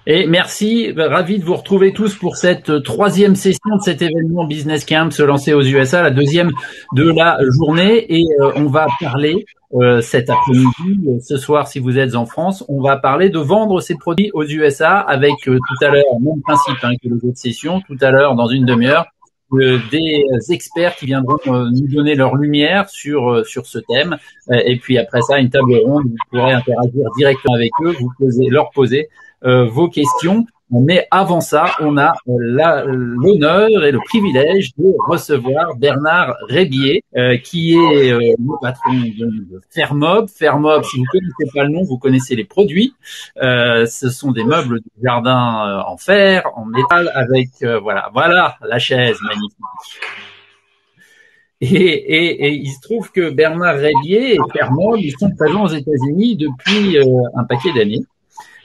Et merci, ravi de vous retrouver tous pour cette troisième session de cet événement Business Camp se lancer aux USA, la deuxième de la journée. Et on va parler cet après-midi, ce soir si vous êtes en France, on va parler de vendre ses produits aux USA avec tout à l'heure, même principe que les autres sessions, tout à l'heure dans une demi-heure, des experts qui viendront nous donner leur lumière sur ce thème. Et puis après ça, une table ronde, vous pourrez interagir directement avec eux, leur poser vos questions. Mais avant ça, on a l'honneur et le privilège de recevoir Bernard Rébier, qui est le patron de Fermob. Fermob, si vous ne connaissez pas le nom, vous connaissez les produits. Ce sont des meubles de jardin en fer, en métal, avec voilà la chaise magnifique. Et il se trouve que Bernard Rébier et Fermob, ils sont présents aux États-Unis depuis un paquet d'années.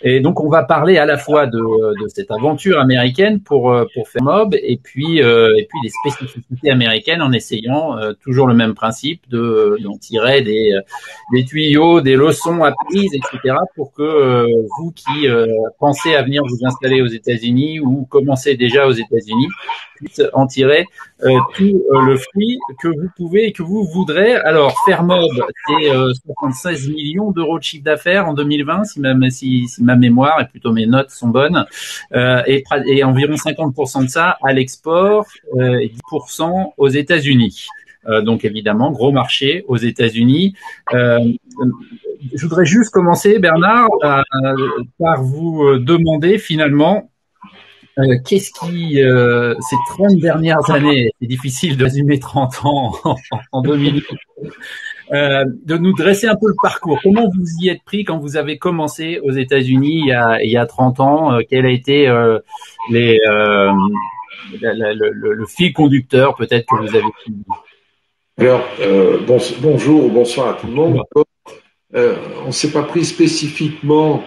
Et donc, on va parler à la fois de cette aventure américaine pour Fermob et puis des spécificités américaines en essayant toujours le même principe d'en tirer des tuyaux, des leçons apprises, etc. pour que vous qui pensez à venir vous installer aux États-Unis ou commencez déjà aux États-Unis puissiez en tirer tout le fruit que vous pouvez et que vous voudrez. Alors, Fermob, c'est 76 millions d'euros de chiffre d'affaires en 2020, si ma mémoire et plutôt mes notes sont bonnes, et environ 50% de ça à l'export et 10% aux États-Unis. Donc évidemment, gros marché aux États-Unis. Je voudrais juste commencer, Bernard, par vous demander finalement qu'est-ce qui, ces 30 dernières années, c'est difficile de résumer 30 ans en 2 minutes, de nous dresser un peu le parcours. Comment vous y êtes pris quand vous avez commencé aux États-Unis il y a 30 ans? Quel a été le fil conducteur peut-être que vous avez suivi? Alors, bonjour ou bonsoir à tout le monde. On ne s'est pas pris spécifiquement,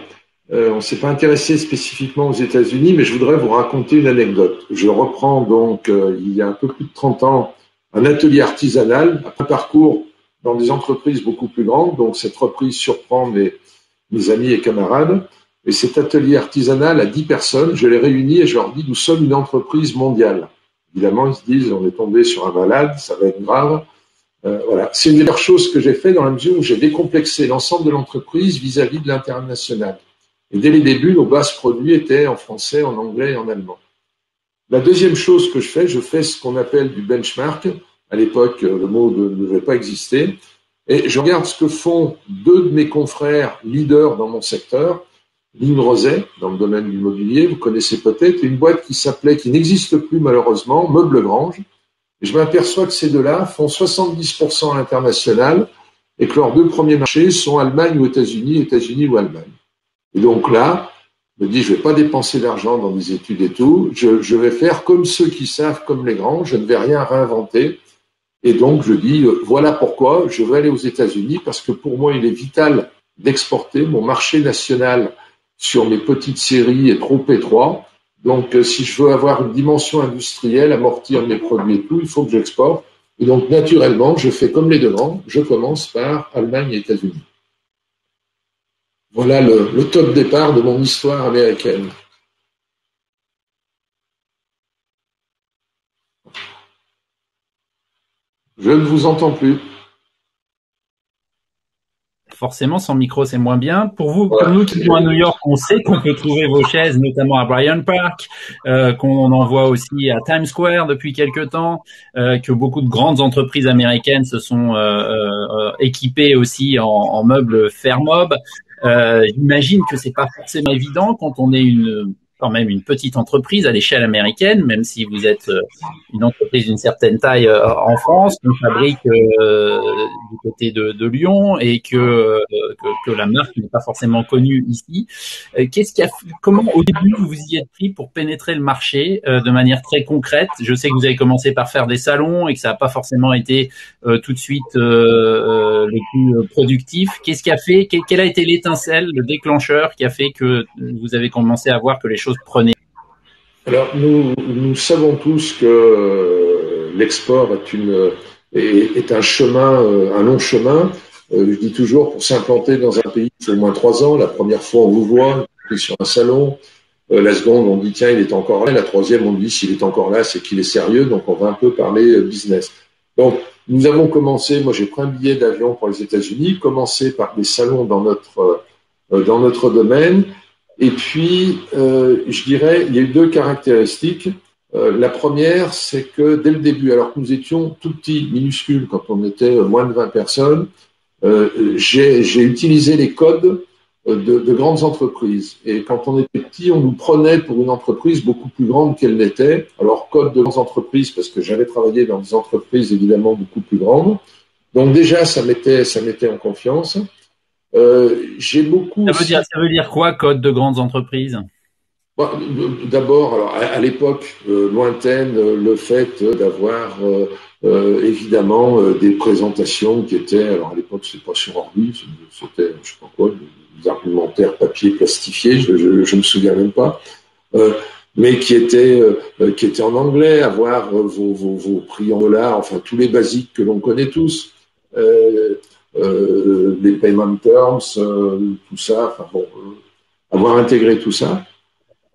on ne s'est pas intéressé spécifiquement aux États-Unis, mais je voudrais vous raconter une anecdote. Je reprends donc, il y a un peu plus de 30 ans, un atelier artisanal, après un parcours dans des entreprises beaucoup plus grandes. Donc, cette reprise surprend mes amis et camarades. Et cet atelier artisanal à 10 personnes, je les réunis et je leur dis, nous sommes une entreprise mondiale. Évidemment, ils se disent, on est tombé sur un malade, ça va être grave. Voilà. C'est une des meilleures choses que j'ai fait dans la mesure où j'ai décomplexé l'ensemble de l'entreprise vis-à-vis de l'international. Et dès les débuts, nos bases produits étaient en français, en anglais et en allemand. La deuxième chose que je fais ce qu'on appelle du benchmark. À l'époque, le mot ne devait pas exister. Et je regarde ce que font deux de mes confrères leaders dans mon secteur. Lynn Roset, dans le domaine de l'immobilier, vous connaissez peut-être, une boîte qui n'existe plus malheureusement, Meuble Grange. Et je m'aperçois que ces deux-là font 70% à l'international et que leurs deux premiers marchés sont Allemagne ou États-Unis, États-Unis ou Allemagne. Et donc là, je me dis, je ne vais pas dépenser d'argent dans des études et tout, je vais faire comme ceux qui savent, comme les grands, je ne vais rien réinventer. Et donc je dis, voilà pourquoi je veux aller aux États-Unis, parce que pour moi, il est vital d'exporter. Mon marché national sur mes petites séries est trop étroit. Donc, si je veux avoir une dimension industrielle, amortir mes produits et tout, il faut que j'exporte. Et donc, naturellement, je fais comme les deux grands. Je commence par Allemagne et États-Unis. Voilà le top départ de mon histoire américaine. Je ne vous entends plus. Forcément, sans micro, c'est moins bien. Pour nous qui vivons à New York, on sait qu'on peut trouver vos chaises, notamment à Bryant Park, qu'on en voit aussi à Times Square depuis quelques temps, que beaucoup de grandes entreprises américaines se sont équipées aussi en meubles Fermob. J'imagine que c'est pas forcément évident quand on est quand même une petite entreprise à l'échelle américaine, même si vous êtes une entreprise d'une certaine taille en France, qu'on fabrique du côté de Lyon et que la marque n'est pas forcément connue ici. Comment au début vous y êtes pris pour pénétrer le marché de manière très concrète? Je sais que vous avez commencé par faire des salons et que ça n'a pas forcément été tout de suite le plus productif. Qu'est-ce qui a fait, quelle a été l'étincelle, le déclencheur qui a fait que vous avez commencé à voir que les choses prenaient? Alors, nous savons tous que l'export est un chemin, un long chemin. Je dis toujours, pour s'implanter dans un pays, il faut au moins 3 ans. La première fois, on vous voit, puis sur un salon. La seconde, on dit tiens, il est encore là. La troisième, on dit s'il est encore là, c'est qu'il est sérieux. Donc, on va un peu parler business. Donc, nous avons commencé. Moi, j'ai pris un billet d'avion pour les États-Unis. Commencé par des salons dans notre domaine. Et puis, je dirais, il y a eu deux caractéristiques. La première, c'est que dès le début, alors que nous étions tout petits, minuscules, quand on était moins de 20 personnes, j'ai utilisé les codes de grandes entreprises. Et quand on était petit, on nous prenait pour une entreprise beaucoup plus grande qu'elle n'était. Alors, code de grandes entreprises, parce que j'avais travaillé dans des entreprises évidemment beaucoup plus grandes. Donc déjà, ça mettait en confiance. J'ai beaucoup. Ça veut dire quoi, code de grandes entreprises? Bon, d'abord, alors à l'époque lointaine, le fait d'avoir évidemment des présentations qui étaient, alors à l'époque c'était pas sur ordi, c'était je sais pas quoi, des argumentaires papier plastifié, je me souviens même pas, mais qui étaient en anglais, avoir vos prix en dollars, enfin tous les basiques que l'on connaît tous. Les payment terms, tout ça, enfin bon, avoir intégré tout ça.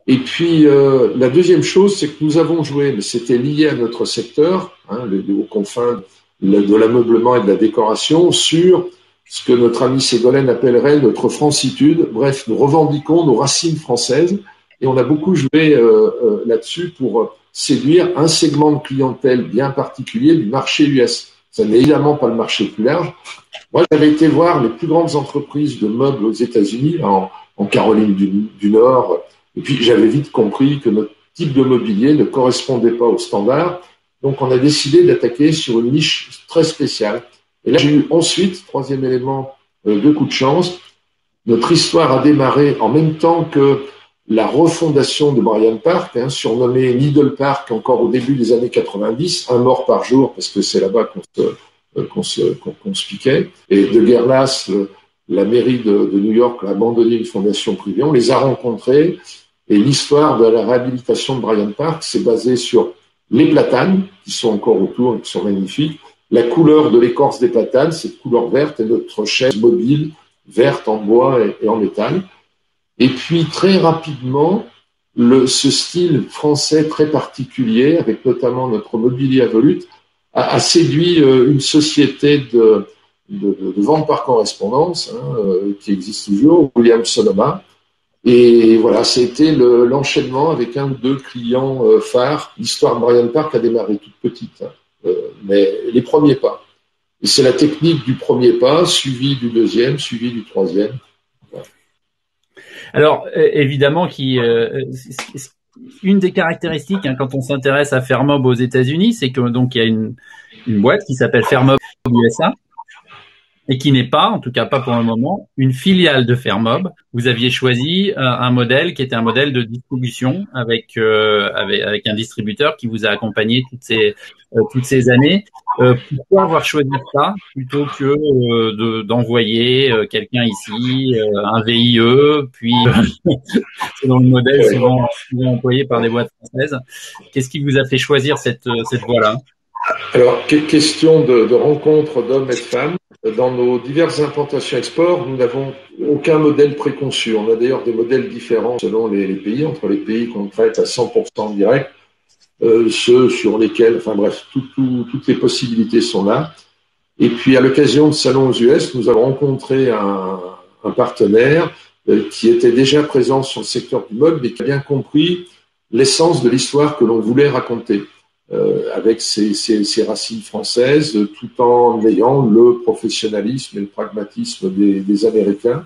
Et puis la deuxième chose, c'est que nous avons joué, mais c'était lié à notre secteur, aux confins de l'ameublement et de la décoration, sur ce que notre ami Ségolène appellerait notre francitude. Bref, nous revendiquons nos racines françaises et on a beaucoup joué là-dessus pour séduire un segment de clientèle bien particulier du marché US. Ça n'est évidemment pas le marché plus large. Moi, j'avais été voir les plus grandes entreprises de meubles aux États-Unis, en Caroline du Nord, et puis j'avais vite compris que notre type de mobilier ne correspondait pas aux standards. Donc, on a décidé d'attaquer sur une niche très spéciale. Et là, j'ai eu ensuite, troisième élément, deux coups de chance. Notre histoire a démarré en même temps que la refondation de Bryant Park, surnommé Needle Park encore au début des années 90, un mort par jour, parce que c'est là-bas qu'on se piquait. Et de guerre lasse, la mairie de New York a abandonné une fondation privée. On les a rencontrés et l'histoire de la réhabilitation de Bryant Park s'est basée sur les platanes, qui sont encore autour et qui sont magnifiques, la couleur de l'écorce des platanes, cette couleur verte, et notre chaise mobile verte en bois et en métal. Et puis très rapidement, ce style français très particulier, avec notamment notre mobilier à volute, a séduit une société de vente par correspondance qui existe toujours, Williams-Sonoma. Et voilà, c'était l'enchaînement avec un ou deux clients phares. L'histoire de Bryant Park a démarré toute petite, mais les premiers pas. Et c'est la technique du premier pas, suivi du deuxième, suivi du troisième. Voilà. Alors, évidemment, une des caractéristiques quand on s'intéresse à Fairmob aux États-Unis, c'est que donc il y a une boîte qui s'appelle Fairmob USA et qui n'est pas, en tout cas pas pour le moment, une filiale de Fairmob. Vous aviez choisi un modèle qui était un modèle de distribution avec un distributeur qui vous a accompagné toutes ces années. Pourquoi avoir choisi ça plutôt que d'envoyer quelqu'un ici, un VIE, puis selon le modèle souvent employé par des boîtes françaises. Qu'est-ce qui vous a fait choisir cette voie-là? Alors, question de rencontre d'hommes et de femmes. Dans nos diverses implantations export, nous n'avons aucun modèle préconçu. On a d'ailleurs des modèles différents selon les pays, entre les pays qu'on traite à 100% direct, ceux sur lesquels, enfin bref, toutes les possibilités sont là. Et puis, à l'occasion de salons aux US, nous avons rencontré un partenaire qui était déjà présent sur le secteur du meuble, mais qui a bien compris l'essence de l'histoire que l'on voulait raconter. Avec ses racines françaises, tout en ayant le professionnalisme et le pragmatisme des Américains.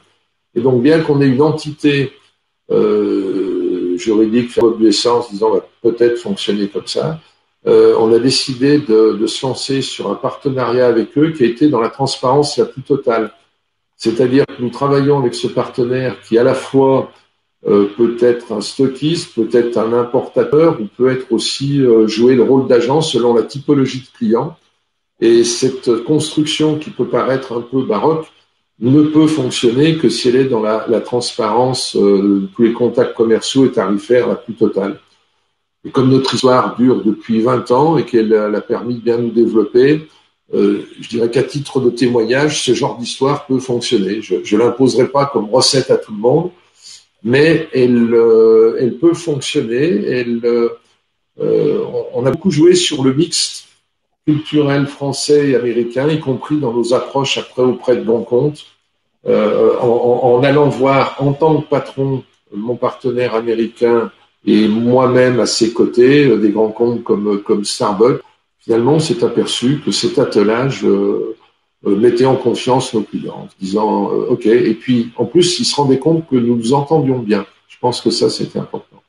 Et donc, bien qu'on ait une entité juridique, Fairmob USA, en se disant va peut-être fonctionner comme ça, on a décidé de se lancer sur un partenariat avec eux qui a été dans la transparence la plus totale. C'est-à-dire que nous travaillons avec ce partenaire qui, à la fois, peut être un stockiste, peut être un importateur, ou peut être aussi jouer le rôle d'agent selon la typologie de client. Et cette construction qui peut paraître un peu baroque ne peut fonctionner que si elle est dans la transparence de tous les contacts commerciaux et tarifaires la plus totale. Et comme notre histoire dure depuis 20 ans et qu'elle a permis de bien nous développer, je dirais qu'à titre de témoignage, ce genre d'histoire peut fonctionner. Je l'imposerai pas comme recette à tout le monde. mais elle peut fonctionner. On a beaucoup joué sur le mix culturel français et américain, y compris dans nos approches après auprès de grands comptes, en allant voir en tant que patron mon partenaire américain et moi-même à ses côtés des grands comptes comme Starbucks. Finalement, on s'est aperçu que cet attelage mettait en confiance nos clients, en disant OK. Et puis, en plus, ils se rendaient compte que nous nous entendions bien. Je pense que ça, c'était important.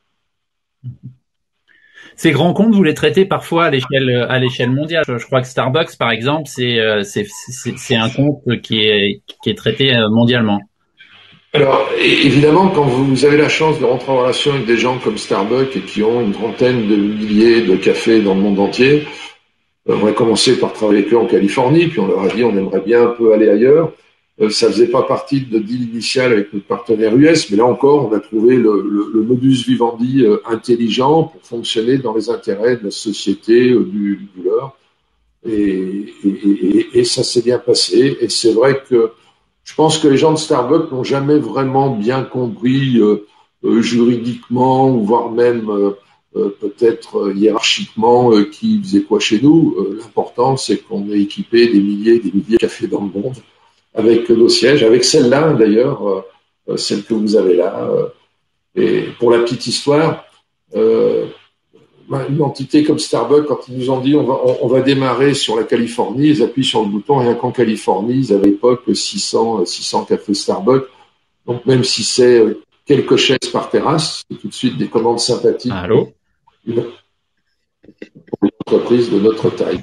Ces grands comptes, vous les traitez parfois à l'échelle mondiale. Je crois que Starbucks, par exemple, c'est un compte qui est traité mondialement. Alors, évidemment, quand vous avez la chance de rentrer en relation avec des gens comme Starbucks et qui ont une trentaine de milliers de cafés dans le monde entier, on a commencé par travailler avec eux en Californie, puis on leur a dit on aimerait bien un peu aller ailleurs. Ça faisait pas partie de notre deal initial avec notre partenaire US, mais là encore, on a trouvé le modus vivendi intelligent pour fonctionner dans les intérêts de la société du leur. Et ça s'est bien passé. Et c'est vrai que je pense que les gens de Starbucks n'ont jamais vraiment bien compris juridiquement, ou voire même peut-être hiérarchiquement qui faisait quoi chez nous. L'important, c'est qu'on ait équipé des milliers et des milliers de cafés dans le monde avec nos sièges, avec celle-là d'ailleurs, celle que vous avez là. Et pour la petite histoire, une entité comme Starbucks, quand ils nous ont dit on va démarrer sur la Californie, ils appuient sur le bouton, rien qu'en Californie, ils avaient à l'époque 600 cafés Starbucks. Donc même si c'est quelques chaises par terrasse, c'est tout de suite des commandes sympathiques. Allô ? Pour une entreprise de notre taille.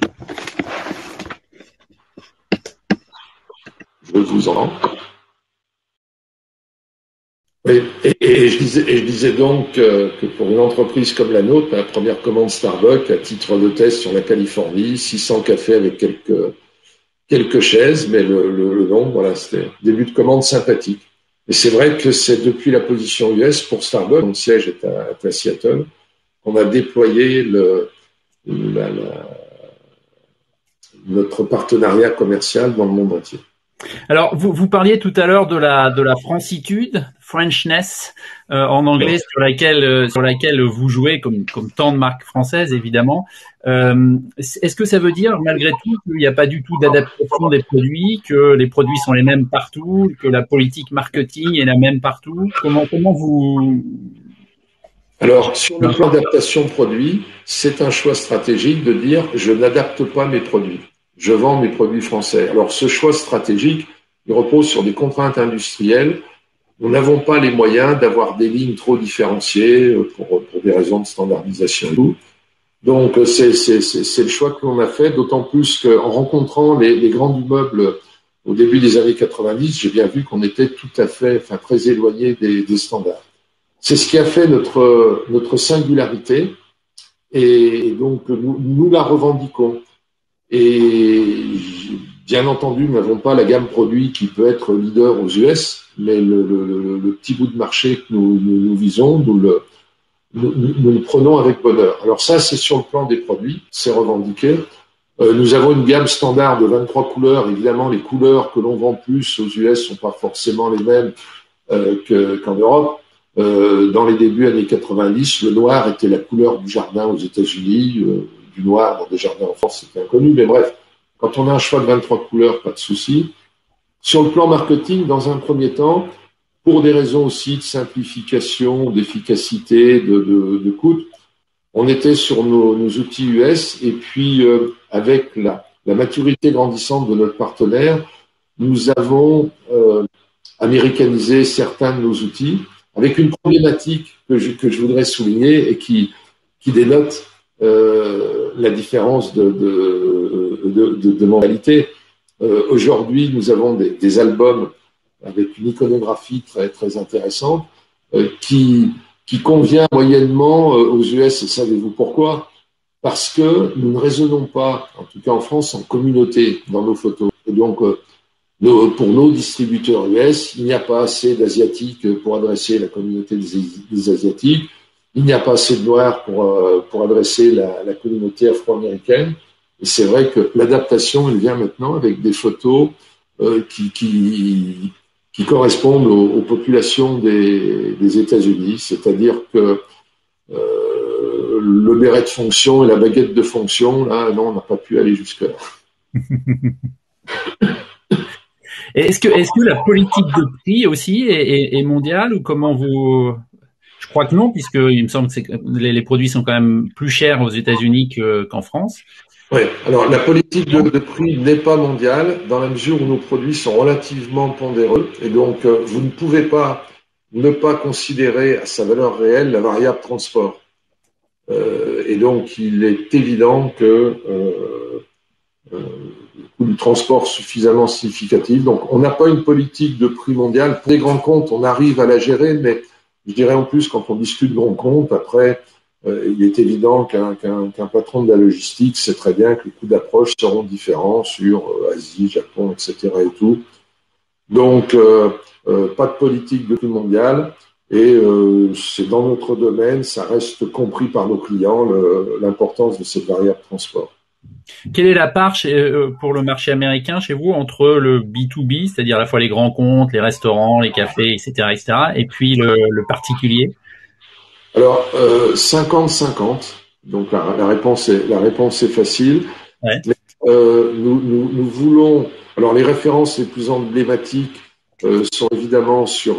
Je vous entends. Et je disais donc que pour une entreprise comme la nôtre, la première commande Starbucks, à titre de test sur la Californie, 600 cafés avec quelques chaises, mais le nombre, voilà, c'était un début de commande sympathique. Et c'est vrai que c'est depuis la position US pour Starbucks, mon siège est à Seattle, qu'on a déployé notre partenariat commercial dans le monde entier. Alors, vous parliez tout à l'heure de la francitude, Frenchness, en anglais, sur laquelle vous jouez comme tant de marques françaises, évidemment. Est-ce que ça veut dire, malgré tout, qu'il n'y a pas du tout d'adaptation des produits, que les produits sont les mêmes partout, que la politique marketing est la même partout? Comment vous... Alors, sur le plan d'adaptation produit, c'est un choix stratégique de dire je n'adapte pas mes produits. Je vends mes produits français. Alors, ce choix stratégique, il repose sur des contraintes industrielles. Nous n'avons pas les moyens d'avoir des lignes trop différenciées pour des raisons de standardisation. Donc, c'est le choix que l'on a fait, d'autant plus qu'en rencontrant les grands immeubles au début des années 90, j'ai bien vu qu'on était tout à fait, très éloigné des standards. C'est ce qui a fait notre singularité et donc nous la revendiquons. Et bien entendu, nous n'avons pas la gamme produit qui peut être leader aux US, mais le petit bout de marché que nous visons, nous le prenons avec bonheur. Alors ça, c'est sur le plan des produits, c'est revendiqué. Nous avons une gamme standard de 23 couleurs. Évidemment, les couleurs que l'on vend plus aux US sont pas forcément les mêmes qu'en Europe. Dans les débuts années 90, le noir était la couleur du jardin aux États-Unis. Du noir dans des jardins en France, c'était inconnu. Mais bref, quand on a un choix de 23 couleurs, pas de souci. Sur le plan marketing, dans un premier temps, pour des raisons aussi de simplification, d'efficacité, de coût, on était sur nos outils US. Et puis, avec la maturité grandissante de notre partenaire, nous avons américanisé certains de nos outils, avec une problématique que je voudrais souligner et qui dénote la différence de mentalité. Aujourd'hui, nous avons des albums avec une iconographie très, très intéressante qui convient moyennement aux US. Et savez-vous pourquoi? Parce que nous ne raisonnons pas, en tout cas en France, en communauté dans nos photos. Et donc, pour nos distributeurs US, il n'y a pas assez d'Asiatiques pour adresser la communauté des Asiatiques. Il n'y a pas assez de Noirs pour adresser la communauté afro-américaine. Et c'est vrai que l'adaptation, elle vient maintenant avec des photos qui qui correspondent aux populations des États-Unis, c'est-à-dire que le béret de fonction et la baguette de fonction, là, non, on n'a pas pu aller jusque-là. Est-ce que la politique de prix aussi est mondiale ou comment vous... Je crois que non, puisque il me semble que les produits sont quand même plus chers aux États-Unis qu'en France. Oui, alors la politique de prix n'est pas mondiale dans la mesure où nos produits sont relativement pondéreux et donc vous ne pouvez pas ne pas considérer à sa valeur réelle la variable transport. Et donc il est évident que le coût du transport suffisamment significatif. Donc on n'a pas une politique de prix mondiale. Pour les grands comptes, on arrive à la gérer, mais je dirais en plus quand on discute de grands comptes, après il est évident qu'un patron de la logistique sait très bien que les coûts d'approche seront différents sur Asie, Japon, etc. et tout. Donc, pas de politique de prix mondial et c'est dans notre domaine, ça reste compris par nos clients l'importance de cette variable transport. Quelle est la part pour le marché américain chez vous entre le B2B, c'est-à-dire à la fois les grands comptes, les restaurants, les cafés, etc., et puis le particulier? Alors, 50-50. Donc, la réponse est facile. Ouais. Mais, nous voulons. Alors, les références les plus emblématiques sont évidemment sur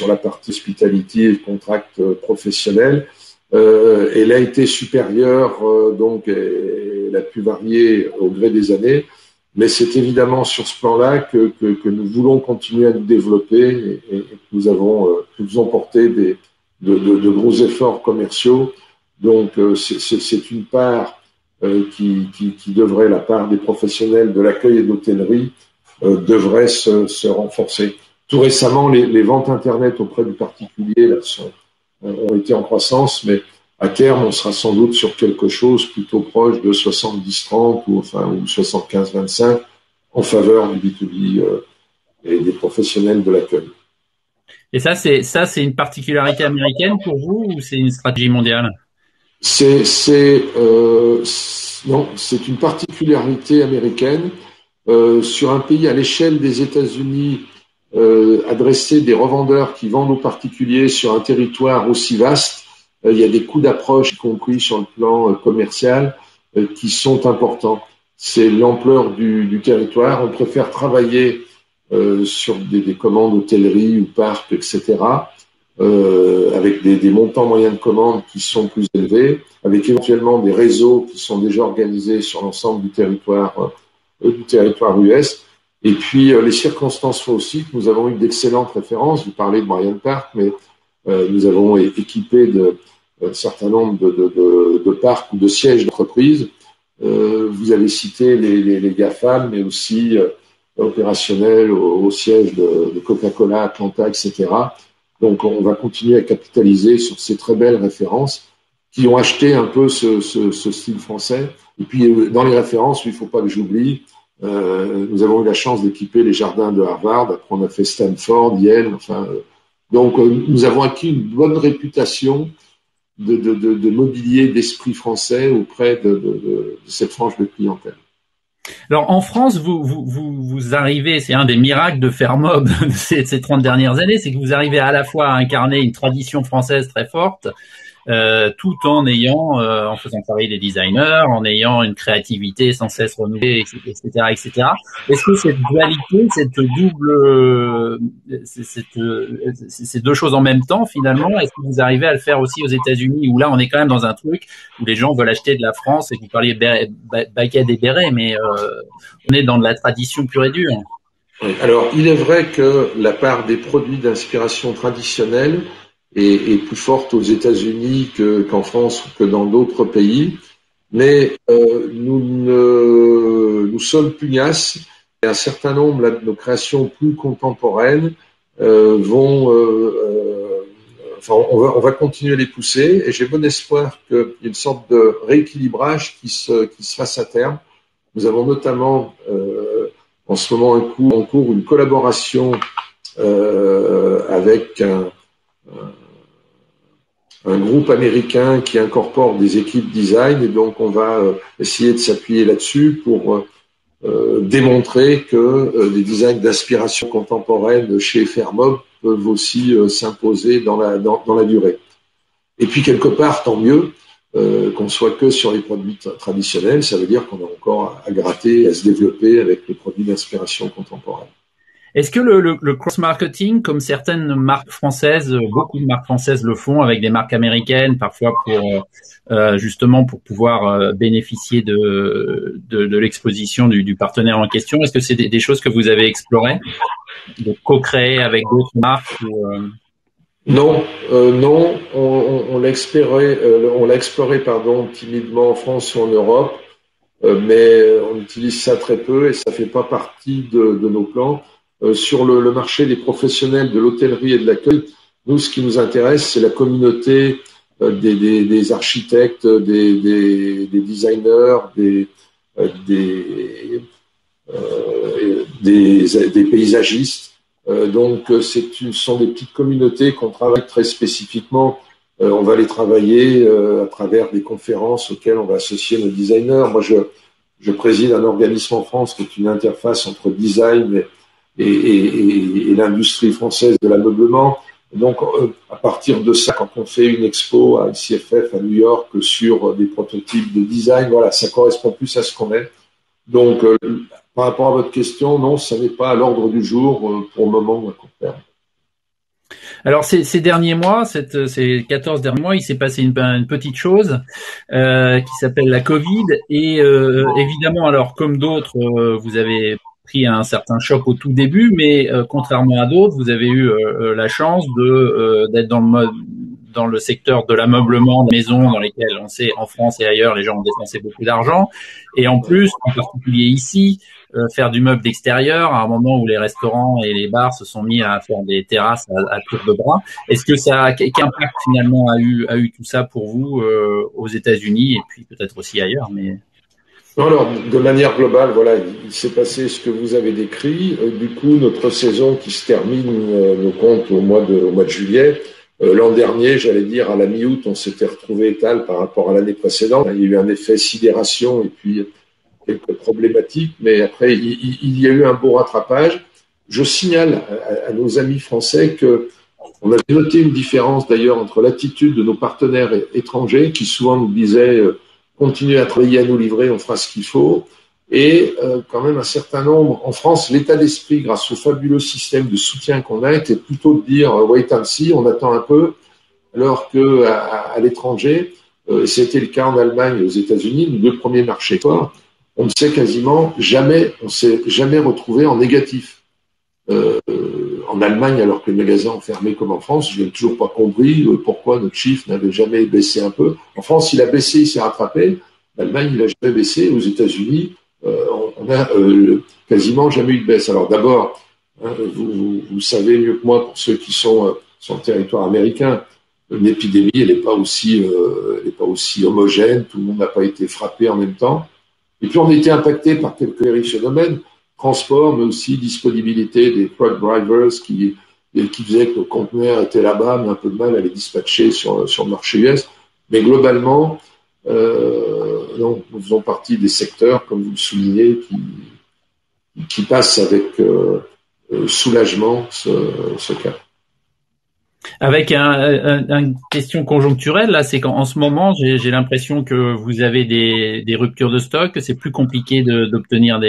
la partie hospitality et contract professionnel. Elle a été supérieure, donc elle a pu varier au gré des années. Mais c'est évidemment sur ce plan-là que nous voulons continuer à nous développer et que nous avons porté de gros efforts commerciaux. Donc, c'est une part qui devrait, la part des professionnels de l'accueil et de l'hôtellerie, devrait se renforcer. Tout récemment, les ventes Internet auprès du particulier là, ont été en croissance, mais à terme, on sera sans doute sur quelque chose plutôt proche de 70-30 ou 75-25 en faveur du B2B et des professionnels de l'accueil. Et ça, c'est une particularité américaine pour vous ou c'est une stratégie mondiale? Non, c'est une particularité américaine. Sur un pays à l'échelle des États-Unis, adresser des revendeurs qui vendent aux particuliers sur un territoire aussi vaste, il y a des coûts d'approche, y compris sur le plan commercial, qui sont importants. C'est l'ampleur du territoire. On préfère travailler sur des commandes hôtellerie ou parcs, etc., avec des montants moyens de commandes qui sont plus élevés, avec éventuellement des réseaux qui sont déjà organisés sur l'ensemble du territoire US. Et puis, les circonstances font aussi que nous avons eu d'excellentes références. Vous parlez de Bryant Park, mais nous avons équipé un certain nombre de parcs ou de sièges d'entreprises. Vous avez cité les GAFAM, mais aussi opérationnels au siège de Coca-Cola, Atlanta, etc. Donc, on va continuer à capitaliser sur ces très belles références qui ont acheté un peu ce style français. Et puis, dans les références, il ne faut pas que j'oublie, nous avons eu la chance d'équiper les jardins de Harvard. Après, on a fait Stanford, Yale. Donc, nous avons acquis une bonne réputation de mobilier d'esprit français auprès de cette frange de clientèle. Alors en France, vous arrivez, c'est un des miracles de Fermob de ces 30 dernières années, c'est que vous arrivez à la fois à incarner une tradition française très forte, tout en en faisant travailler des designers, en ayant une créativité sans cesse renouvelée, etc., etc. Est-ce que cette dualité, ces deux choses en même temps, finalement, est-ce que vous arrivez à le faire aussi aux États-Unis, où là, on est quand même dans un truc où les gens veulent acheter de la France, et vous parliez baguettes et bérets, mais on est dans de la tradition pure et dure. Alors, il est vrai que la part des produits d'inspiration traditionnelle est plus forte aux États-Unis qu'en France ou que dans d'autres pays, mais nous sommes pugnaces et un certain nombre de nos créations plus contemporaines on va continuer à les pousser et j'ai bon espoir qu'il y ait une sorte de rééquilibrage qui se fasse à terme. Nous avons notamment en ce moment en cours une collaboration avec un groupe américain qui incorpore des équipes design et donc on va essayer de s'appuyer là-dessus pour démontrer que des designs d'inspiration contemporaine chez Fairmob peuvent aussi s'imposer dans la durée. Et puis quelque part, tant mieux qu'on soit que sur les produits traditionnels, ça veut dire qu'on a encore à gratter, à se développer avec les produits d'inspiration contemporaine. Est-ce que le cross-marketing, comme certaines marques françaises, beaucoup de marques françaises le font avec des marques américaines, parfois pour justement pour pouvoir bénéficier de l'exposition du partenaire en question, est-ce que c'est des choses que vous avez explorées, de co-créer avec d'autres marques Non, non, on l'a exploré, timidement en France ou en Europe, mais on utilise ça très peu et ça fait pas partie de nos plans. Sur le marché des professionnels de l'hôtellerie et de l'accueil, nous, ce qui nous intéresse, c'est la communauté des architectes, des designers, des paysagistes. Donc, ce sont des petites communautés qu'on travaille très spécifiquement. On va les travailler à travers des conférences auxquelles on va associer nos designers. Moi, je préside un organisme en France qui est une interface entre design et l'industrie française de l'ameublement. Donc, à partir de ça, quand on fait une expo à ICFF à New York sur des prototypes de design, voilà, ça correspond plus à ce qu'on est. Donc, par rapport à votre question, non, ça n'est pas à l'ordre du jour pour le moment à court terme. Alors ces derniers mois, ces 14 derniers mois, il s'est passé une petite chose qui s'appelle la Covid et évidemment, alors comme d'autres, vous avez pris un certain choc au tout début, mais contrairement à d'autres, vous avez eu la chance d'être dans le secteur de l'ameublement de maisons dans lesquelles on sait en France et ailleurs les gens ont dépensé beaucoup d'argent et en plus, en particulier ici, faire du meuble d'extérieur à un moment où les restaurants et les bars se sont mis à faire des terrasses à tour de bras. Est-ce que quel impact finalement a eu tout ça pour vous aux États-Unis et puis peut-être aussi ailleurs, mais non, alors, de manière globale, voilà, il s'est passé ce que vous avez décrit. Du coup, notre saison qui se termine, nous compte au mois de juillet. L'an dernier, j'allais dire, à la mi-août, on s'était retrouvé étal par rapport à l'année précédente. Il y a eu un effet sidération et puis quelques problématiques, mais après, il y a eu un beau rattrapage. Je signale à nos amis français que on avait noté une différence d'ailleurs entre l'attitude de nos partenaires étrangers qui souvent nous disaient continuez à travailler, à nous livrer, on fera ce qu'il faut. Et quand même un certain nombre, en France, l'état d'esprit, grâce au fabuleux système de soutien qu'on a, était plutôt de dire wait and see, on attend un peu, alors que à l'étranger, c'était le cas en Allemagne et aux États-Unis, nos deux premiers marchés forts, on ne s'est jamais retrouvé en négatif. En Allemagne, alors que les magasins ont fermé comme en France, je n'ai toujours pas compris pourquoi notre chiffre n'avait jamais baissé un peu. En France, il a baissé, il s'est rattrapé. L'Allemagne, il n'a jamais baissé. Aux États-Unis, on a quasiment jamais eu de baisse. Alors d'abord, vous savez mieux que moi, pour ceux qui sont sur le territoire américain, l'épidémie, elle n'est pas aussi homogène. Tout le monde n'a pas été frappé en même temps. Et puis on a été impacté par quelques phénomènes. Transport, mais aussi disponibilité des truck drivers qui faisaient que nos conteneurs étaient là-bas, mais un peu de mal à les dispatcher sur le marché US. Mais globalement, nous faisons partie des secteurs, comme vous le soulignez, qui passent avec soulagement ce cas. Avec une question conjoncturelle, là, c'est qu'en ce moment, j'ai l'impression que vous avez des ruptures de stock, que c'est plus compliqué d'obtenir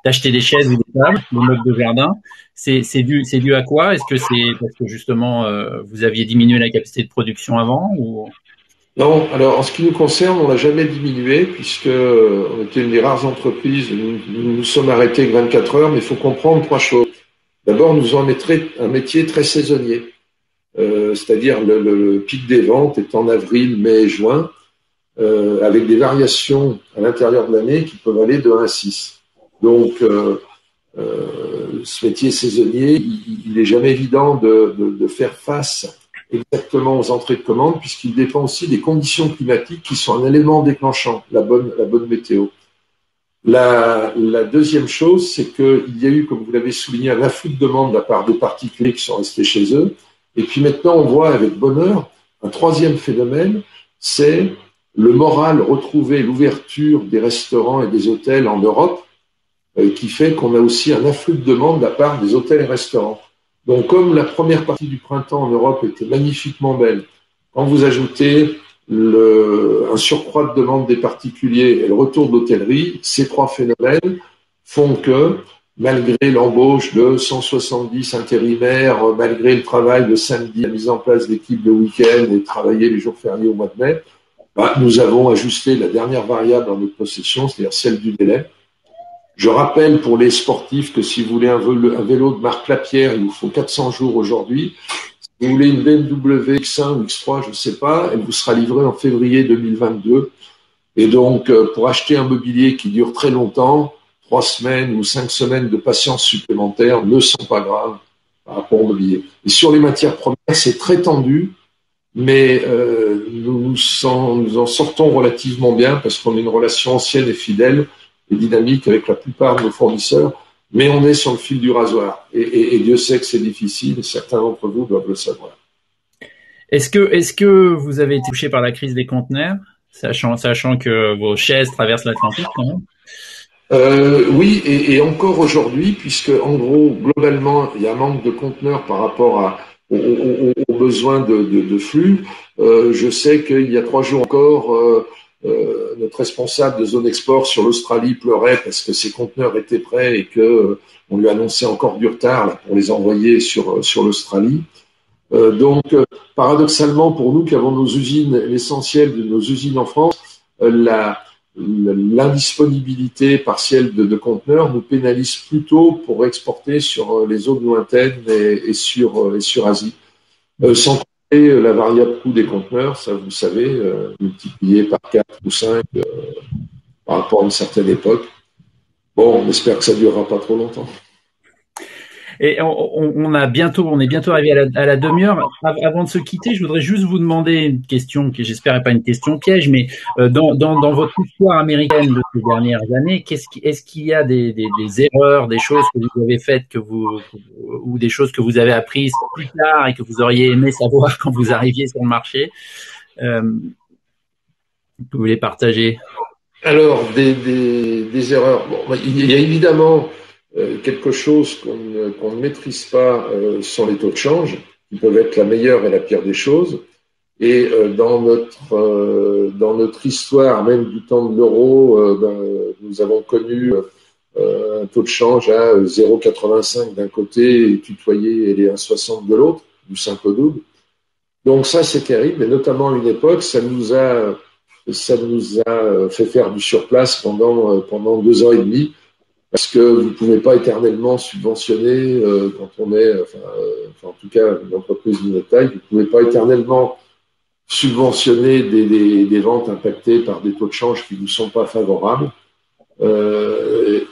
d'acheter des chaises ou des tables, des meubles de jardin. C'est dû à quoi? Est-ce que c'est parce que justement vous aviez diminué la capacité de production avant ou? Non, alors en ce qui nous concerne, on n'a jamais diminué puisque on était une des rares entreprises. Nous sommes arrêtés que 24 heures, mais il faut comprendre trois choses. D'abord, nous avons un métier très saisonnier. C'est-à-dire le pic des ventes est en avril, mai, juin, avec des variations à l'intérieur de l'année qui peuvent aller de 1 à 6. Donc, ce métier saisonnier, il n'est jamais évident de faire face exactement aux entrées de commandes, puisqu'il dépend aussi des conditions climatiques qui sont un élément déclenchant, la bonne météo. La deuxième chose, c'est qu'il y a eu, comme vous l'avez souligné, un afflux de demandes de la part de particuliers qui sont restés chez eux. Et puis maintenant, on voit avec bonheur un troisième phénomène, c'est le moral retrouvé, l'ouverture des restaurants et des hôtels en Europe, qui fait qu'on a aussi un afflux de demandes de la part des hôtels et restaurants. Donc, comme la première partie du printemps en Europe était magnifiquement belle, quand vous ajoutez un surcroît de demande des particuliers et le retour de l'hôtellerie, ces trois phénomènes font que, malgré l'embauche de 170 intérimaires, malgré le travail le samedi, la mise en place d'équipes de week-end et travailler les jours fériés au mois de mai, nous avons ajusté la dernière variable en notre possession, c'est-à-dire celle du délai. Je rappelle pour les sportifs que si vous voulez un vélo de marque Lapierre, il vous faut 400 jours aujourd'hui. Si vous voulez une BMW X1 ou X3, je ne sais pas, elle vous sera livrée en février 2022. Et donc, pour acheter un mobilier qui dure très longtemps, 3 semaines ou 5 semaines de patience supplémentaire ne sont pas graves par rapport au mobilier. Et sur les matières premières, c'est très tendu, mais nous en sortons relativement bien parce qu'on a une relation ancienne et fidèle et dynamique avec la plupart de nos fournisseurs, mais on est sur le fil du rasoir. Et Dieu sait que c'est difficile, et certains d'entre vous doivent le savoir. Est-ce que vous avez été touché par la crise des conteneurs, sachant que vos chaises traversent l'Atlantique quand même? Oui, et encore aujourd'hui, puisque en gros, globalement, il y a un manque de conteneurs par rapport aux besoins de flux. Je sais qu'il y a 3 jours encore, notre responsable de zone export sur l'Australie pleurait parce que ses conteneurs étaient prêts et que on lui annonçait encore du retard là, pour les envoyer sur l'Australie. Donc, paradoxalement, pour nous qui avons nos usines, l'essentiel de nos usines en France, l'indisponibilité partielle de conteneurs nous pénalise plutôt pour exporter sur les zones lointaines et sur Asie. Sans compter la variable coût des conteneurs, ça vous savez, multiplié par 4 ou 5 par rapport à une certaine époque. Bon, on espère que ça ne durera pas trop longtemps. Et on est bientôt arrivé à la demi-heure. Avant de se quitter, je voudrais juste vous demander une question qui, j'espère, n'est pas une question piège, mais dans votre histoire américaine de ces dernières années, est-ce qu'il y a des erreurs, des choses que vous avez faites ou des choses que vous avez apprises plus tard et que vous auriez aimé savoir quand vous arriviez sur le marché? Vous pouvez les partager. Alors, des erreurs. Bon, il y a évidemment quelque chose qu'on ne maîtrise pas sont les taux de change, qui peuvent être la meilleure et la pire des choses. Et dans notre histoire, même du temps de l'euro, nous avons connu un taux de change à 0,85 d'un côté et tutoyer et les 1,60 de l'autre, du simple au double. Donc ça, c'est terrible, et notamment à une époque, ça nous a fait faire du surplace pendant 2 ans et demi. Parce que vous ne pouvez pas éternellement subventionner quand on est, en tout cas, une entreprise d'une taille, vous ne pouvez pas éternellement subventionner des ventes impactées par des taux de change qui ne vous sont pas favorables.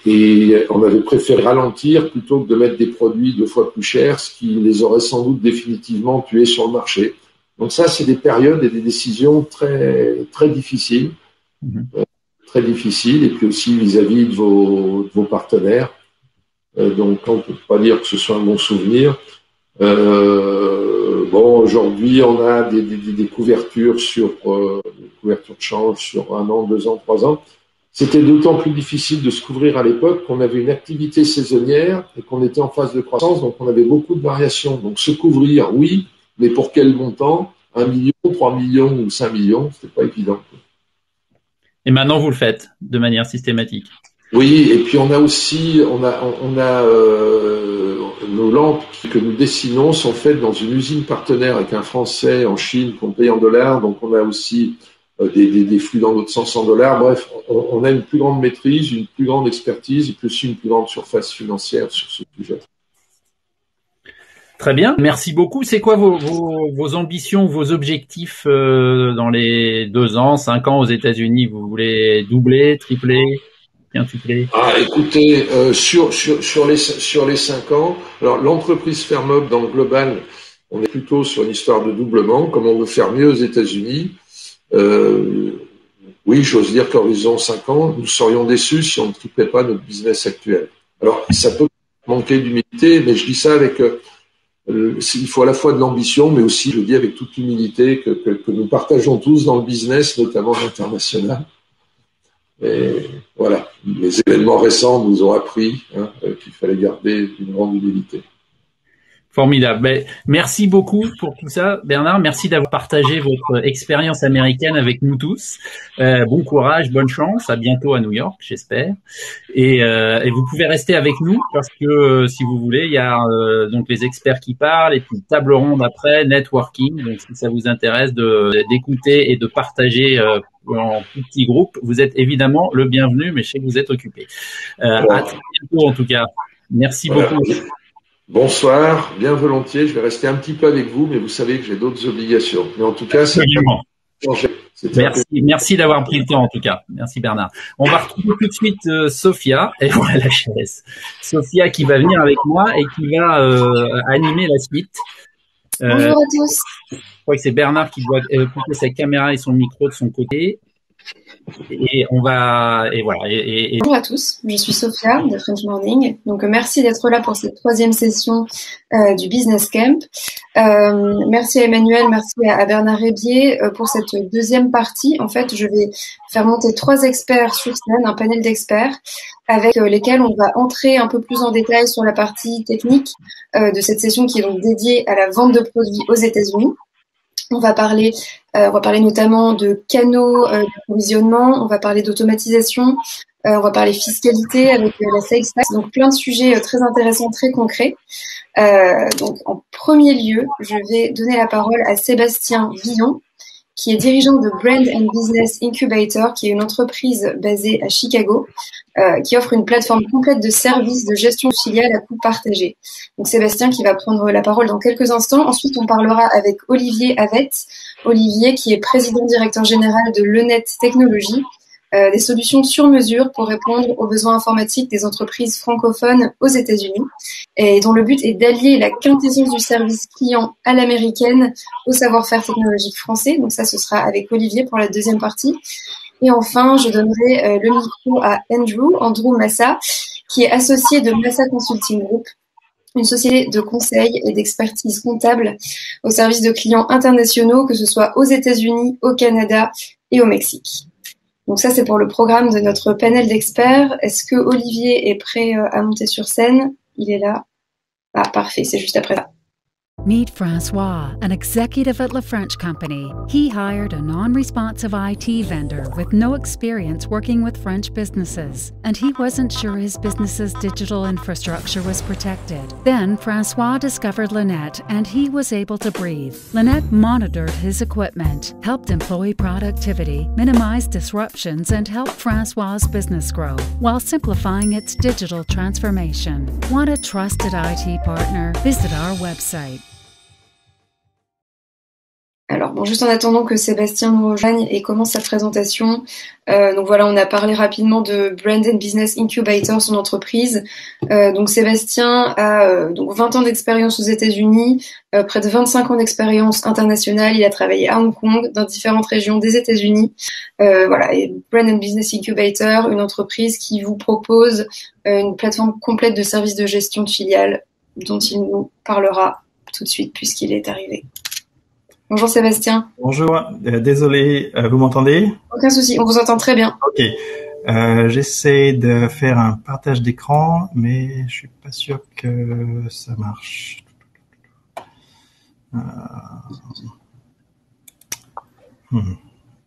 Et on avait préféré ralentir plutôt que de mettre des produits 2 fois plus chers, ce qui les aurait sans doute définitivement tués sur le marché. Donc ça, c'est des périodes et des décisions très, très difficiles. Très difficile, et puis aussi vis-à-vis de vos partenaires. Donc, on ne peut pas dire que ce soit un bon souvenir. Aujourd'hui, on a des couvertures couvertures de change sur 1 an, 2 ans, 3 ans. C'était d'autant plus difficile de se couvrir à l'époque qu'on avait une activité saisonnière et qu'on était en phase de croissance, donc on avait beaucoup de variations. Donc, se couvrir, oui, mais pour quel montant? 1 million, 3 millions ou 5 millions, c'était pas évident. Et maintenant, vous le faites de manière systématique. Oui, et puis on a aussi, nos lampes que nous dessinons sont faites dans une usine partenaire avec un Français en Chine qu'on paye en dollars. Donc on a aussi des flux dans l'autre sens en dollars. Bref, on a une plus grande maîtrise, une plus grande expertise et puis aussi une plus grande surface financière sur ce sujet. Très bien, merci beaucoup. C'est quoi vos ambitions, vos objectifs dans les 2 ans, 5 ans aux États-Unis? Vous voulez doubler, tripler, quintupler? Écoutez, sur les 5 ans, alors l'entreprise Fermob dans le global, on est plutôt sur une histoire de doublement, comme on veut faire mieux aux États-Unis. Oui, j'ose dire qu'à horizon 5 ans, nous serions déçus si on ne triplait pas notre business actuel. Alors, ça peut manquer d'humilité, mais je dis ça avec il faut à la fois de l'ambition, mais aussi, je le dis avec toute l'humilité que nous partageons tous dans le business, notamment international. Et voilà, les événements récents nous ont appris qu'il fallait garder une grande humilité. Formidable. Ben, merci beaucoup pour tout ça, Bernard. Merci d'avoir partagé votre expérience américaine avec nous tous. Bon courage, bonne chance. À bientôt à New York, j'espère. Et vous pouvez rester avec nous parce que si vous voulez, il y a donc les experts qui parlent et puis table ronde après, networking. Donc si ça vous intéresse d'écouter et de partager en petits groupes, vous êtes évidemment le bienvenu, mais je sais que vous êtes occupé. À très bientôt en tout cas. Merci beaucoup. Bonsoir, bien volontiers. Je vais rester un petit peu avec vous, mais vous savez que j'ai d'autres obligations. Mais en tout cas, merci d'avoir pris le temps en tout cas. Merci Bernard. On va retrouver tout de suite Sophia. Et voilà la chaise. Sophia qui va venir avec moi et qui va animer la suite. Bonjour à tous. Je crois que c'est Bernard qui doit couper sa caméra et son micro de son côté. Et on va voilà. Bonjour à tous, je suis Sophia de French Morning. Donc merci d'être là pour cette 3e session du Business Camp. Merci à Emmanuel, merci à Bernard Rébier pour cette 2e partie. En fait, je vais faire monter 3 experts sur scène, un panel d'experts avec lesquels on va entrer un peu plus en détail sur la partie technique de cette session qui est donc dédiée à la vente de produits aux États-Unis. On va parler notamment de canaux d'approvisionnement, on va parler d'automatisation, on va parler fiscalité avec la sales tax, donc plein de sujets très intéressants, très concrets. Donc en premier lieu, je vais donner la parole à Sébastien Villon, qui est dirigeant de Brand and Business Incubator, qui est une entreprise basée à Chicago, qui offre une plateforme complète de services de gestion de filiales à coût partagé. Donc Sébastien qui va prendre la parole dans quelques instants. Ensuite, on parlera avec Olivier Avet. Olivier qui est président directeur général de Lenet Technologies, des solutions sur mesure pour répondre aux besoins informatiques des entreprises francophones aux États-Unis et dont le but est d'allier la quintessence du service client à l'américaine au savoir-faire technologique français. Donc ça, ce sera avec Olivier pour la 2e partie. Et enfin, je donnerai le micro à Andrew Massa, qui est associé de Massa Consulting Group, une société de conseil et d'expertise comptable au service de clients internationaux, que ce soit aux États-Unis, au Canada et au Mexique. Donc ça, c'est pour le programme de notre panel d'experts. Est-ce que Olivier est prêt à monter sur scène? Il est là. Ah, parfait, c'est juste après ça. Meet Francois, an executive at La French Company. He hired a non-responsive IT vendor with no experience working with French businesses, and he wasn't sure his business's digital infrastructure was protected. Then Francois discovered Lynette, and he was able to breathe. Lynette monitored his equipment, helped employee productivity, minimized disruptions, and helped Francois's business grow while simplifying its digital transformation. Want a trusted IT partner? Visit our website. Alors, bon, juste en attendant que Sébastien nous rejoigne et commence sa présentation, donc voilà, on a parlé rapidement de Brand and Business Incubator, son entreprise. Donc Sébastien a donc 20 ans d'expérience aux États-Unis, près de 25 ans d'expérience internationale. Il a travaillé à Hong Kong, dans différentes régions des États-Unis. Voilà, et Brand and Business Incubator, une entreprise qui vous propose une plateforme complète de services de gestion de filiales, dont il nous parlera tout de suite puisqu'il est arrivé. Bonjour Sébastien. Bonjour, désolé, vous m'entendez? Aucun souci, on vous entend très bien. Ok, j'essaie de faire un partage d'écran, mais je suis pas sûr que ça marche.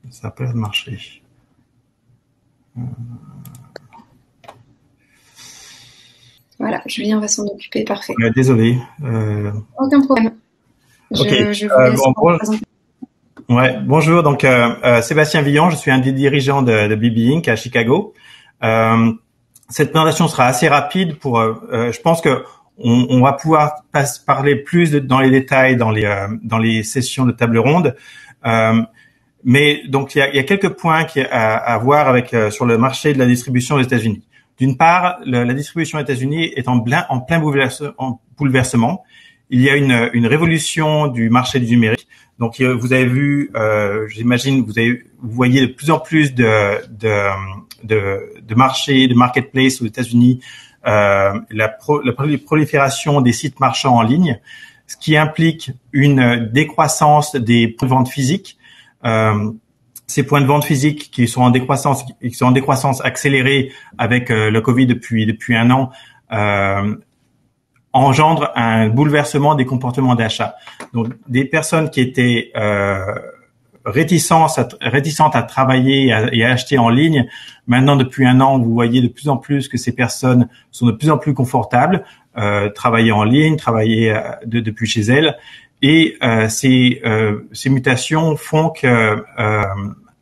Ça a pas l'air de marcher. Voilà, Julien va s'en occuper, parfait. Désolé. Aucun problème. Bonjour, donc Sébastien Villon, je suis un des dirigeants de BB Inc. à Chicago. Cette présentation sera assez rapide pour, je pense que on va pouvoir parler plus dans les détails dans les sessions de table ronde. Mais donc il y a quelques points à voir avec sur le marché de la distribution aux États-Unis. D'une part, la distribution aux États-Unis est en plein bouleversement. Il y a une révolution du marché du numérique. Donc, vous avez vu, j'imagine, vous voyez de plus en plus de marchés, de marketplace aux États-Unis, la prolifération des sites marchands en ligne, ce qui implique une décroissance des points de vente physiques. ces points de vente physiques qui sont en décroissance accélérée avec le Covid depuis un an, engendre un bouleversement des comportements d'achat. Donc, des personnes qui étaient réticentes à travailler et à acheter en ligne, maintenant depuis un an, vous voyez de plus en plus que ces personnes sont de plus en plus confortables, travailler en ligne, travailler depuis chez elles, et ces mutations font que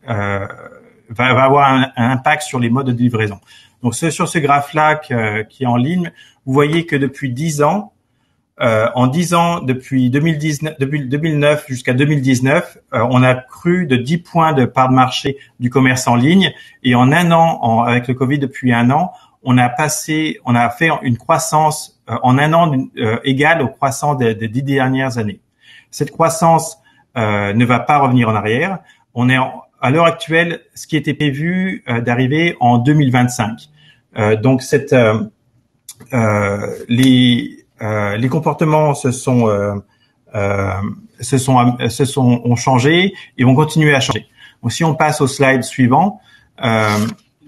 va avoir un impact sur les modes de livraison. Donc sur ce graphe-là qui est en ligne, vous voyez que depuis 10 ans, en 10 ans, depuis 2009 jusqu'à 2019, on a cru de 10 points de part de marché du commerce en ligne. Et en un an, avec le Covid depuis un an, on a fait une croissance en un an égale aux croissances des 10 dernières années. Cette croissance ne va pas revenir en arrière. On est à l'heure actuelle, ce qui était prévu d'arriver en 2025. Donc les comportements ont changé et vont continuer à changer. Donc, si on passe au slide suivant,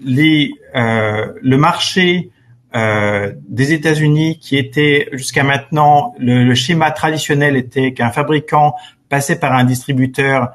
le marché des États-Unis, qui était jusqu'à maintenant le schéma traditionnel, était qu'un fabricant passait par un distributeur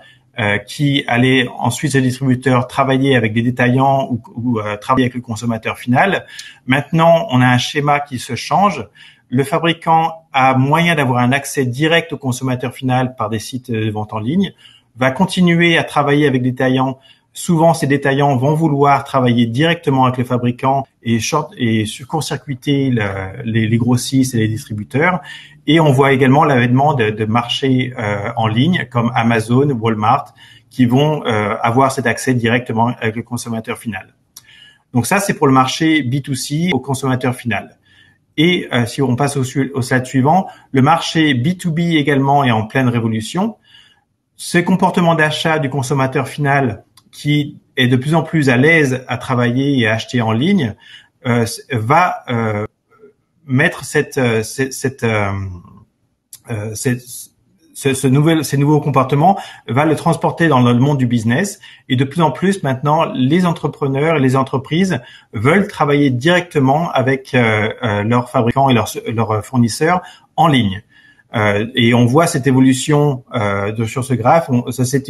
qui allait ensuite, ce distributeur, travailler avec des détaillants ou travailler avec le consommateur final. Maintenant, on a un schéma qui se change. Le fabricant a moyen d'avoir un accès direct au consommateur final par des sites de vente en ligne, va continuer à travailler avec des détaillants. Souvent, ces détaillants vont vouloir travailler directement avec le fabricant et court-circuiter les grossistes et les distributeurs. Et on voit également l'avènement de marchés en ligne comme Amazon, Walmart, qui vont avoir cet accès directement avec le consommateur final. Donc ça, c'est pour le marché B2C au consommateur final. Et si on passe au slide suivant, le marché B2B également est en pleine révolution. Ce comportement d'achat du consommateur final, qui est de plus en plus à l'aise à travailler et à acheter en ligne, va mettre ces nouveaux comportements, va le transporter dans le monde du business. Et de plus en plus maintenant, les entrepreneurs et les entreprises veulent travailler directement avec leurs fabricants et leurs fournisseurs en ligne. Et on voit cette évolution sur ce graphe. Ça, c'est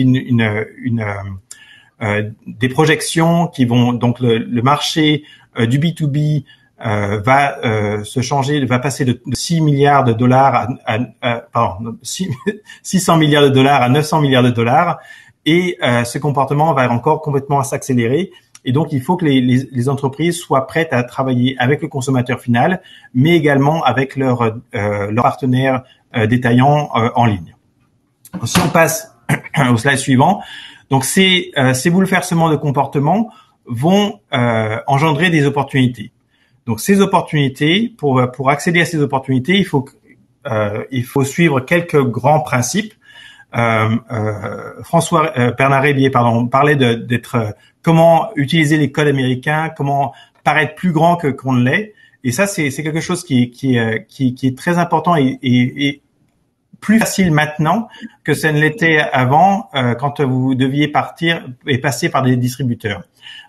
des projections qui vont, donc le marché du B2B va se changer, va passer de 6 milliards de dollars 600 milliards de dollars à 900 milliards de dollars, et ce comportement va encore complètement s'accélérer. Et donc, il faut que les entreprises soient prêtes à travailler avec le consommateur final, mais également avec leurs partenaires détaillants en ligne. Si on passe au slide suivant, donc ces bouleversements de comportement vont engendrer des opportunités. Donc ces opportunités, pour accéder à ces opportunités, il faut suivre quelques grands principes. Bernard Rébier, parlait d'être comment utiliser les codes américains, comment paraître plus grand qu'on ne l'est. Et ça, c'est quelque chose qui est très important et plus facile maintenant que ça ne l'était avant, quand vous deviez partir et passer par des distributeurs.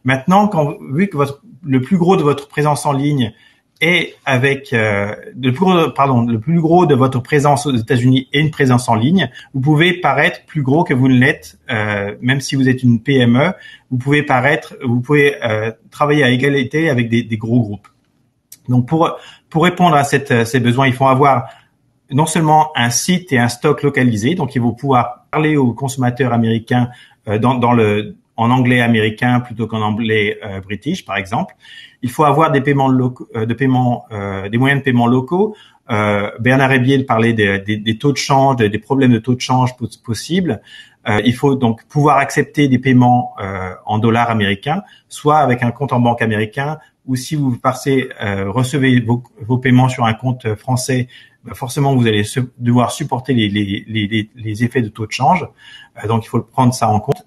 Maintenant, vu que le plus gros de votre présence en ligne est avec le plus gros de votre présence aux États-Unis est une présence en ligne, vous pouvez paraître plus gros que vous ne l'êtes, même si vous êtes une PME. Vous pouvez travailler à égalité avec des gros groupes. Donc pour répondre à ces besoins, il faut avoir non seulement un site et un stock localisé, donc il faut pouvoir parler aux consommateurs américains en anglais américain plutôt qu'en anglais british, par exemple. Il faut avoir des paiements locaux, des moyens de paiement locaux. Bernard Rébier parlait des taux de change, des problèmes de taux de change possibles. Il faut donc pouvoir accepter des paiements en dollars américains, soit avec un compte en banque américain, ou si vous recevez vos paiements sur un compte français, forcément vous allez devoir supporter les effets de taux de change. Donc il faut prendre ça en compte.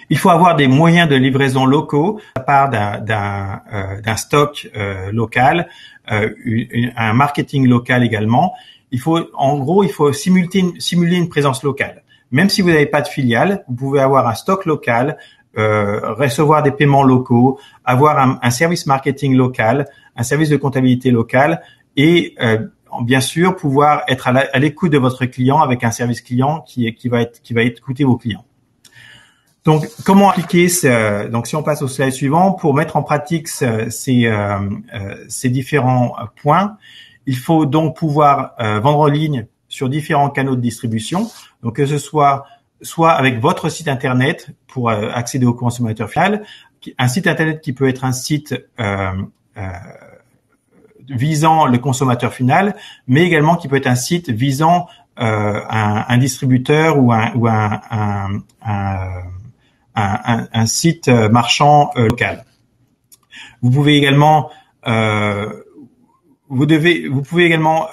Il faut avoir des moyens de livraison locaux à part d'un stock local, un marketing local également. Il faut simuler une présence locale. même si vous n'avez pas de filiale, vous pouvez avoir un stock local, recevoir des paiements locaux, avoir un service marketing local, un service de comptabilité local et bien sûr pouvoir être à l'écoute de votre client avec un service client qui va écouter vos clients. Donc, comment appliquer donc si on passe au slide suivant, pour mettre en pratique ces différents points, il faut donc pouvoir vendre en ligne sur différents canaux de distribution. Donc, que ce soit avec votre site internet pour accéder au consommateur final, un site internet qui peut être un site visant le consommateur final, mais également qui peut être un site visant un distributeur ou un site marchand local. Vous pouvez également vous pouvez également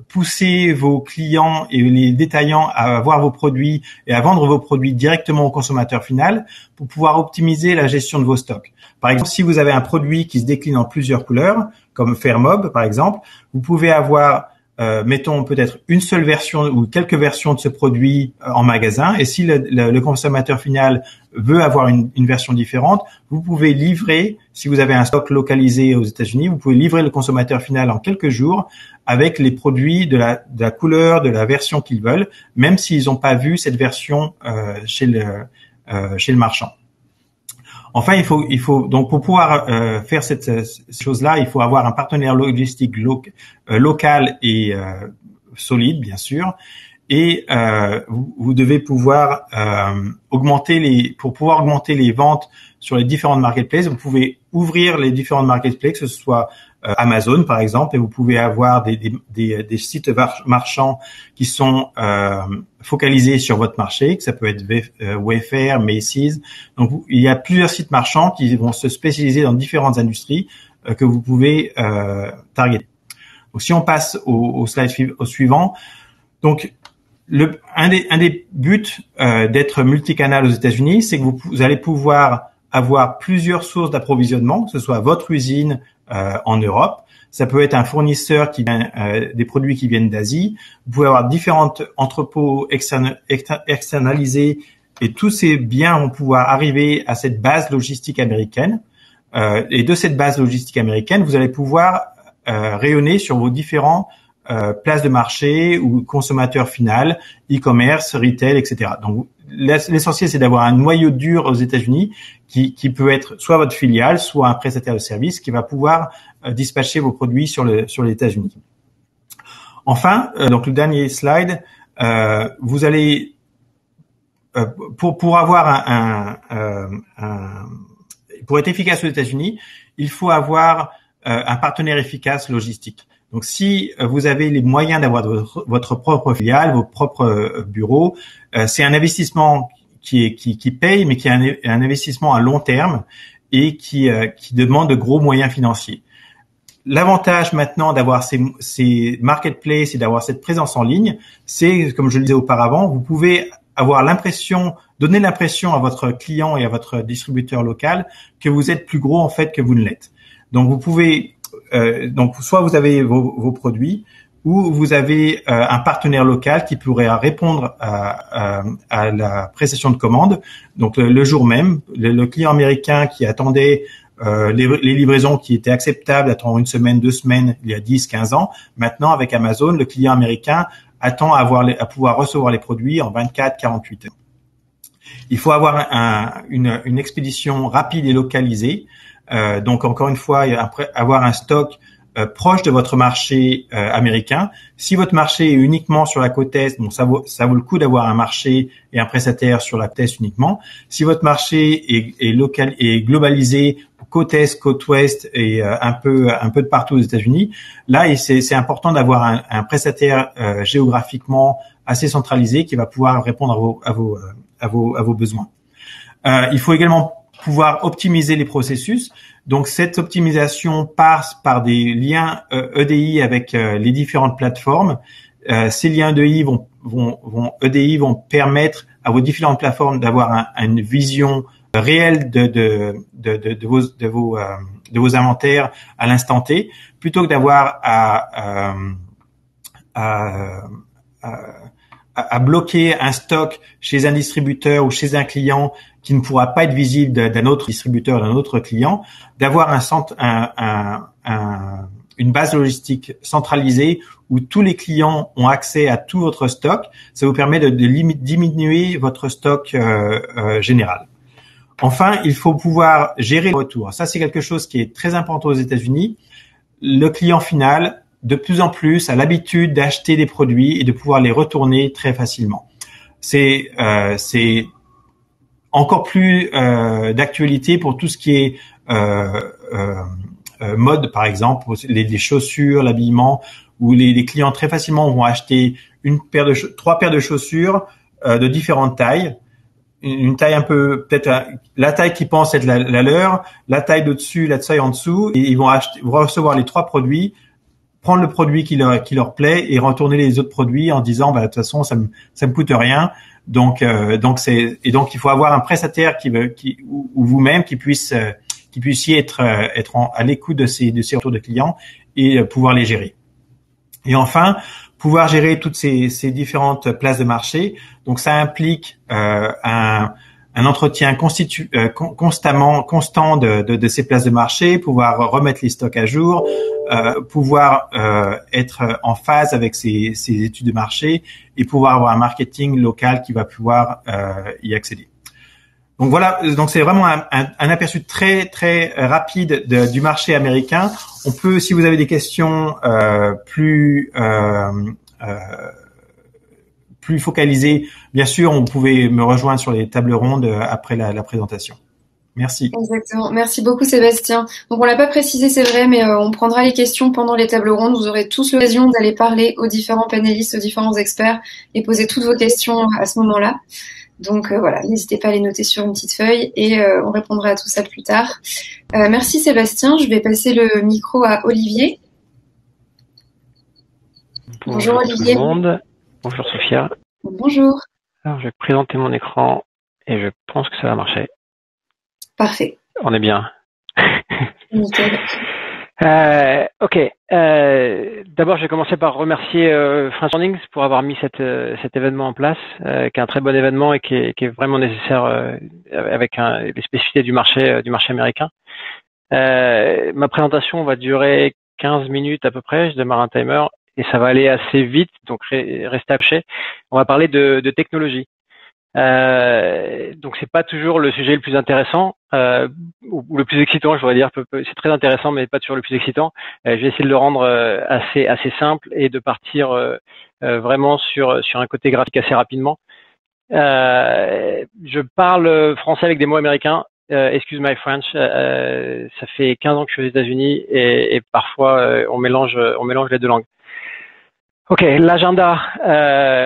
pousser vos clients et les détaillants à avoir vos produits et à vendre vos produits directement au consommateur final pour pouvoir optimiser la gestion de vos stocks. Par exemple, si vous avez un produit qui se décline en plusieurs couleurs, comme Fairmob par exemple, vous pouvez avoir mettons peut-être une seule version ou quelques versions de ce produit en magasin, et si le consommateur final veut avoir une version différente, vous pouvez livrer, si vous avez un stock localisé aux États-Unis, vous pouvez livrer le consommateur final en quelques jours avec les produits de la couleur, de la version qu'ils veulent, même s'ils n'ont pas vu cette version chez le marchand. Enfin, il faut donc pour pouvoir faire cette chose-là, il faut avoir un partenaire logistique local et solide, bien sûr. Et vous devez pouvoir pour pouvoir augmenter les ventes sur les différentes marketplaces. Vous pouvez ouvrir les différentes marketplaces, que ce soit Amazon par exemple, et vous pouvez avoir des sites marchands qui sont focalisés sur votre marché, que ça peut être Wayfair, Macy's. Donc il y a plusieurs sites marchands qui vont se spécialiser dans différentes industries que vous pouvez targeter. Donc si on passe au slide suivant, donc un des buts d'être multicanal aux États-Unis, c'est que vous allez pouvoir avoir plusieurs sources d'approvisionnement, que ce soit votre usine en Europe, ça peut être un fournisseur qui vient des produits qui viennent d'Asie. Vous pouvez avoir différents entrepôts externalisés et tous ces biens vont pouvoir arriver à cette base logistique américaine. Et de cette base logistique américaine, vous allez pouvoir rayonner sur vos différents places de marché ou consommateurs final, e-commerce, retail, etc. Donc l'essentiel, c'est d'avoir un noyau dur aux États-Unis qui peut être soit votre filiale, soit un prestataire de service qui va pouvoir dispatcher vos produits sur les États-Unis. Enfin, donc le dernier slide, vous allez pour avoir pour être efficace aux États-Unis, il faut avoir un partenaire efficace logistique. Donc, si vous avez les moyens d'avoir votre propre filiale, vos propres bureaux, c'est un investissement qui paye, mais qui est un investissement à long terme et qui demande de gros moyens financiers. L'avantage maintenant d'avoir ces marketplaces et d'avoir cette présence en ligne, c'est, comme je le disais auparavant, vous pouvez donner l'impression à votre client et à votre distributeur local que vous êtes plus gros en fait que vous ne l'êtes. Donc, vous pouvez donc soit vous avez vos produits ou vous avez un partenaire local qui pourrait répondre à la prestation de commande. Donc le jour même, le client américain qui attendait les livraisons qui étaient acceptables, attend une semaine, 2 semaines, il y a 10, 15 ans. Maintenant, avec Amazon, le client américain attend à pouvoir recevoir les produits en 24, 48 heures. Il faut avoir une expédition rapide et localisée. Donc encore une fois, avoir un stock proche de votre marché américain. Si votre marché est uniquement sur la côte est, bon, ça vaut le coup d'avoir un marché et un prestataire sur la côte est uniquement. Si votre marché est globalisé, côte est, côte ouest et un peu de partout aux États-Unis, là c'est important d'avoir un prestataire géographiquement assez centralisé qui va pouvoir répondre à vos besoins. Il faut également pouvoir optimiser les processus. Donc, cette optimisation passe par des liens EDI avec les différentes plateformes. Ces liens EDI vont permettre à vos différentes plateformes d'avoir une vision réelle de vos inventaires à l'instant T, plutôt que d'avoir à bloquer un stock chez un distributeur ou chez un client qui ne pourra pas être visible d'un autre distributeur, d'un autre client, d'avoir une base logistique centralisée où tous les clients ont accès à tout votre stock. Ça vous permet de diminuer votre stock général. Enfin, il faut pouvoir gérer le retour. Ça, c'est quelque chose qui est très important aux États-Unis. Le client final, de plus en plus, a l'habitude d'acheter des produits et de pouvoir les retourner très facilement. C'est encore plus d'actualité pour tout ce qui est mode, par exemple, les chaussures, l'habillement, où les clients très facilement vont acheter trois paires de chaussures de différentes tailles. Une taille un peu, peut-être la taille qui pense être la leur, la taille d'au-dessus, la taille en dessous, et ils vont recevoir les trois produits, prendre le produit qui leur plaît et retourner les autres produits en disant, de toute façon, ça me coûte rien. Donc il faut avoir un prestataire ou vous-même qui puissiez être à l'écoute de ces retours de clients et pouvoir les gérer. Et enfin, pouvoir gérer toutes ces différentes places de marché. Donc, ça implique un entretien constant de ces places de marché, pouvoir remettre les stocks à jour, pouvoir être en phase avec ces études de marché et pouvoir avoir un marketing local qui va pouvoir y accéder. Donc voilà, donc c'est vraiment un aperçu très très rapide du marché américain. On peut, si vous avez des questions plus focalisées, bien sûr, vous pouvez me rejoindre sur les tables rondes après la présentation. Merci. Exactement. Merci beaucoup, Sébastien. Donc, on l'a pas précisé, c'est vrai, mais on prendra les questions pendant les tables rondes. Vous aurez tous l'occasion d'aller parler aux différents panélistes, aux différents experts et poser toutes vos questions à ce moment-là. Donc voilà, n'hésitez pas à les noter sur une petite feuille et on répondra à tout ça plus tard. Merci Sébastien, je vais passer le micro à Olivier. Bonjour Olivier. Tout le monde. Bonjour Sophia. Bonjour. Alors je vais présenter mon écran et je pense que ça va marcher. Parfait. On est bien. Nickel. Ok. D'abord, je vais commencer par remercier French Mornings pour avoir mis cet événement en place, qui est un très bon événement et qui est vraiment nécessaire avec les spécificités du marché américain. Ma présentation va durer 15 minutes à peu près. Je démarre un timer et ça va aller assez vite, donc restez accrochés. On va parler de technologie. Donc c'est pas toujours le sujet le plus intéressant ou le plus excitant, je voudrais dire. C'est très intéressant, mais pas toujours le plus excitant. Je vais essayer de le rendre assez simple et de partir vraiment sur un côté graphique assez rapidement. Je parle français avec des mots américains. Excuse my French. Ça fait 15 ans que je suis aux États-Unis et parfois on mélange les deux langues. Ok, l'agenda.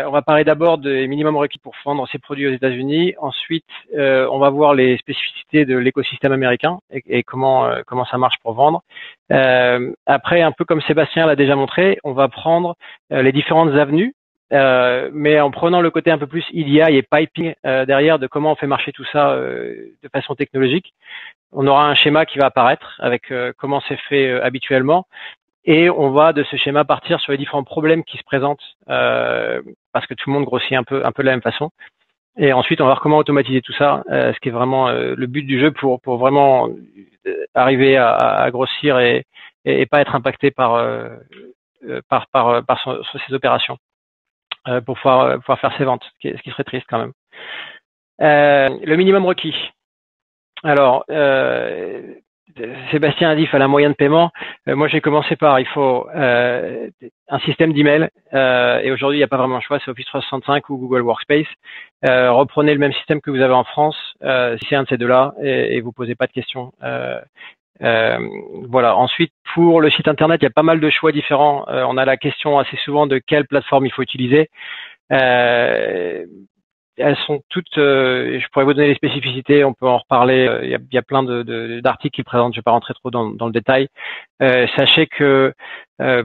On va parler d'abord des minimums requis pour vendre ses produits aux États-Unis. Ensuite, on va voir les spécificités de l'écosystème américain et comment ça marche pour vendre. Après, un peu comme Sébastien l'a déjà montré, on va prendre les différentes avenues, mais en prenant le côté un peu plus EDI et piping derrière de comment on fait marcher tout ça de façon technologique. On aura un schéma qui va apparaître avec comment c'est fait habituellement. Et on va de ce schéma partir sur les différents problèmes qui se présentent parce que tout le monde grossit un peu de la même façon. Et ensuite, on va voir comment automatiser tout ça, ce qui est vraiment le but du jeu pour vraiment arriver à grossir et pas être impacté par ces opérations pour pouvoir faire ses ventes, ce qui serait triste quand même. Le minimum requis. Alors, Sébastien a dit qu'il fallait un moyen de paiement. Moi, j'ai commencé par il faut un système d'email. Et aujourd'hui, il n'y a pas vraiment le choix, c'est Office 365 ou Google Workspace. Reprenez le même système que vous avez en France, si c'est un de ces deux-là, et vous posez pas de questions. Voilà. Ensuite, pour le site internet, il y a pas mal de choix différents. On a la question assez souvent de quelle plateforme il faut utiliser. Elles sont toutes, je pourrais vous donner les spécificités, on peut en reparler, il y a plein d'articles qui présentent, je vais pas rentrer trop dans le détail. Sachez que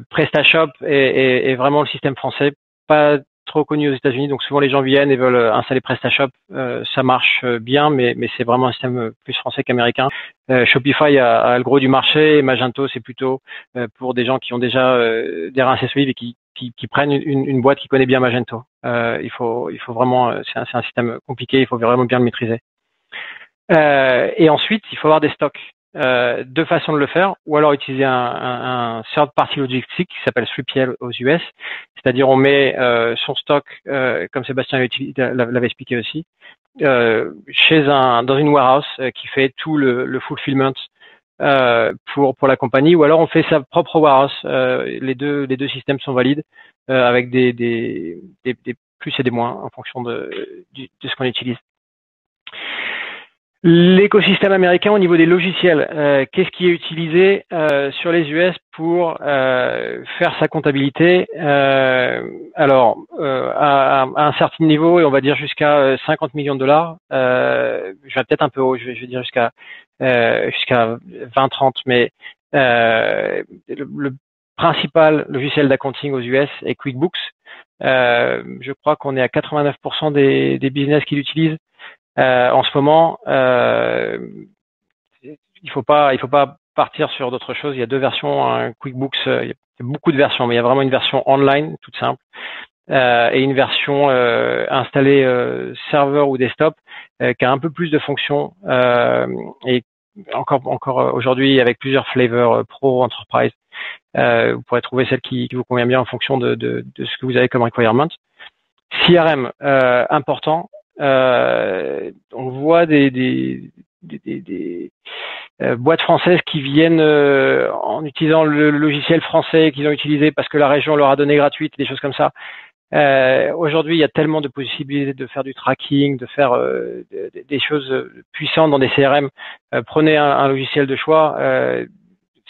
PrestaShop est vraiment le système français, pas trop connu aux États-Unis, donc souvent les gens viennent et veulent installer PrestaShop, ça marche bien, mais c'est vraiment un système plus français qu'américain. Shopify a le gros du marché, et Magento c'est plutôt pour des gens qui ont déjà des reins assez solides et qui prennent une boîte qui connaît bien Magento. Il faut vraiment, c'est un système compliqué, il faut vraiment bien le maîtriser. Et ensuite, il faut avoir des stocks. Deux façons de le faire, ou alors utiliser un third-party logistique qui s'appelle 3PL aux US, c'est-à-dire on met son stock, comme Sébastien l'avait expliqué aussi, dans une warehouse qui fait tout le fulfillment pour la compagnie, ou alors on fait sa propre warehouse. Les deux systèmes sont valides avec des plus et des moins en fonction de ce qu'on utilise. L'écosystème américain au niveau des logiciels, qu'est-ce qui est utilisé sur les US pour faire sa comptabilité? Alors, à un certain niveau, et on va dire jusqu'à 50 millions de dollars, je vais peut-être un peu haut, je vais dire jusqu'à 20-30, mais le principal logiciel d'accounting aux US est QuickBooks. Je crois qu'on est à 89% des business qui l'utilisent. En ce moment, il faut pas partir sur d'autres choses. Il y a deux versions, QuickBooks. Il y a beaucoup de versions, mais il y a vraiment une version online, toute simple, et une version installée serveur ou desktop, qui a un peu plus de fonctions, et encore aujourd'hui avec plusieurs flavors pro, enterprise. Vous pourrez trouver celle qui vous convient bien en fonction de ce que vous avez comme requirement. CRM important. On voit des boîtes françaises qui viennent en utilisant le logiciel français qu'ils ont utilisé parce que la région leur a donné gratuite, des choses comme ça. Aujourd'hui, il y a tellement de possibilités de faire du tracking, de faire des choses puissantes dans des CRM. Prenez un logiciel de choix.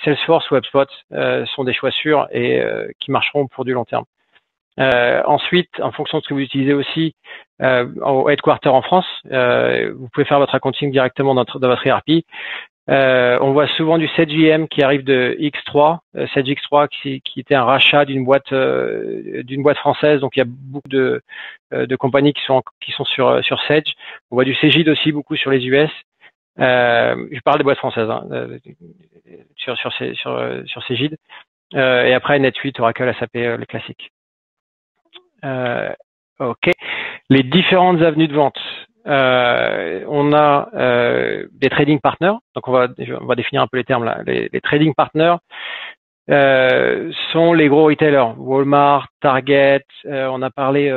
Salesforce ou HubSpot sont des choix sûrs et qui marcheront pour du long terme. Ensuite, en fonction de ce que vous utilisez aussi, au headquarter en France, vous pouvez faire votre accounting directement dans votre ERP. On voit souvent du SageIM qui arrive de X3, Sage X3 qui était un rachat d'une boîte française. Donc il y a beaucoup de compagnies qui sont sur Sage. On voit du Cegid aussi beaucoup sur les US. Je parle des boîtes françaises, hein, sur Cegid. Et après NetSuite, Oracle, SAP, les classiques. Ok. Les différentes avenues de vente. On a des trading partners. Donc on va définir un peu les termes là. Les trading partners sont les gros retailers, Walmart, Target. On a parlé,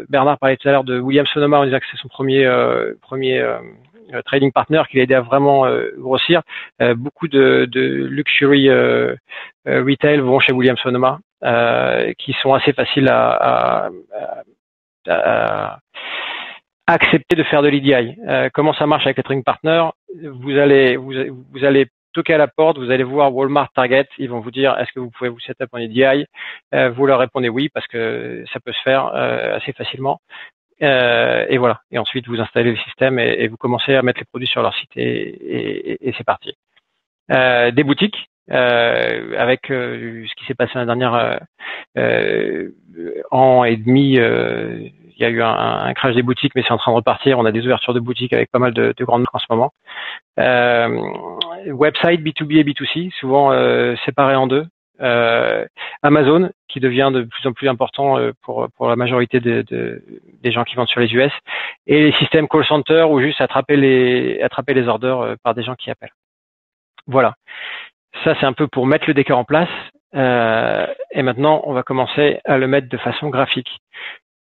Bernard parlait tout à l'heure de Williams-Sonoma. On disait que c'est son premier trading partner qui l'a aidé à vraiment grossir. Beaucoup de luxury retail vont chez Williams-Sonoma, qui sont assez faciles à accepter de faire de l'EDI. Comment ça marche avec les trading partners? Vous allez toquer à la porte, vous allez voir Walmart, Target, ils vont vous dire est-ce que vous pouvez vous setup en EDI? Vous leur répondez oui parce que ça peut se faire assez facilement. Et voilà. Et ensuite vous installez le système et vous commencez à mettre les produits sur leur site et c'est parti. Des boutiques. Avec ce qui s'est passé la dernière an et demi, il y a eu un crash des boutiques, mais c'est en train de repartir. On a des ouvertures de boutiques avec pas mal de grandes marques en ce moment. Website B2B et B2C, souvent séparés en deux. Amazon, qui devient de plus en plus important pour la majorité des gens qui vendent sur les US, et les systèmes call center où juste attraper les orders par des gens qui appellent. Voilà. Ça, c'est un peu pour mettre le décor en place. Et maintenant, on va commencer à le mettre de façon graphique.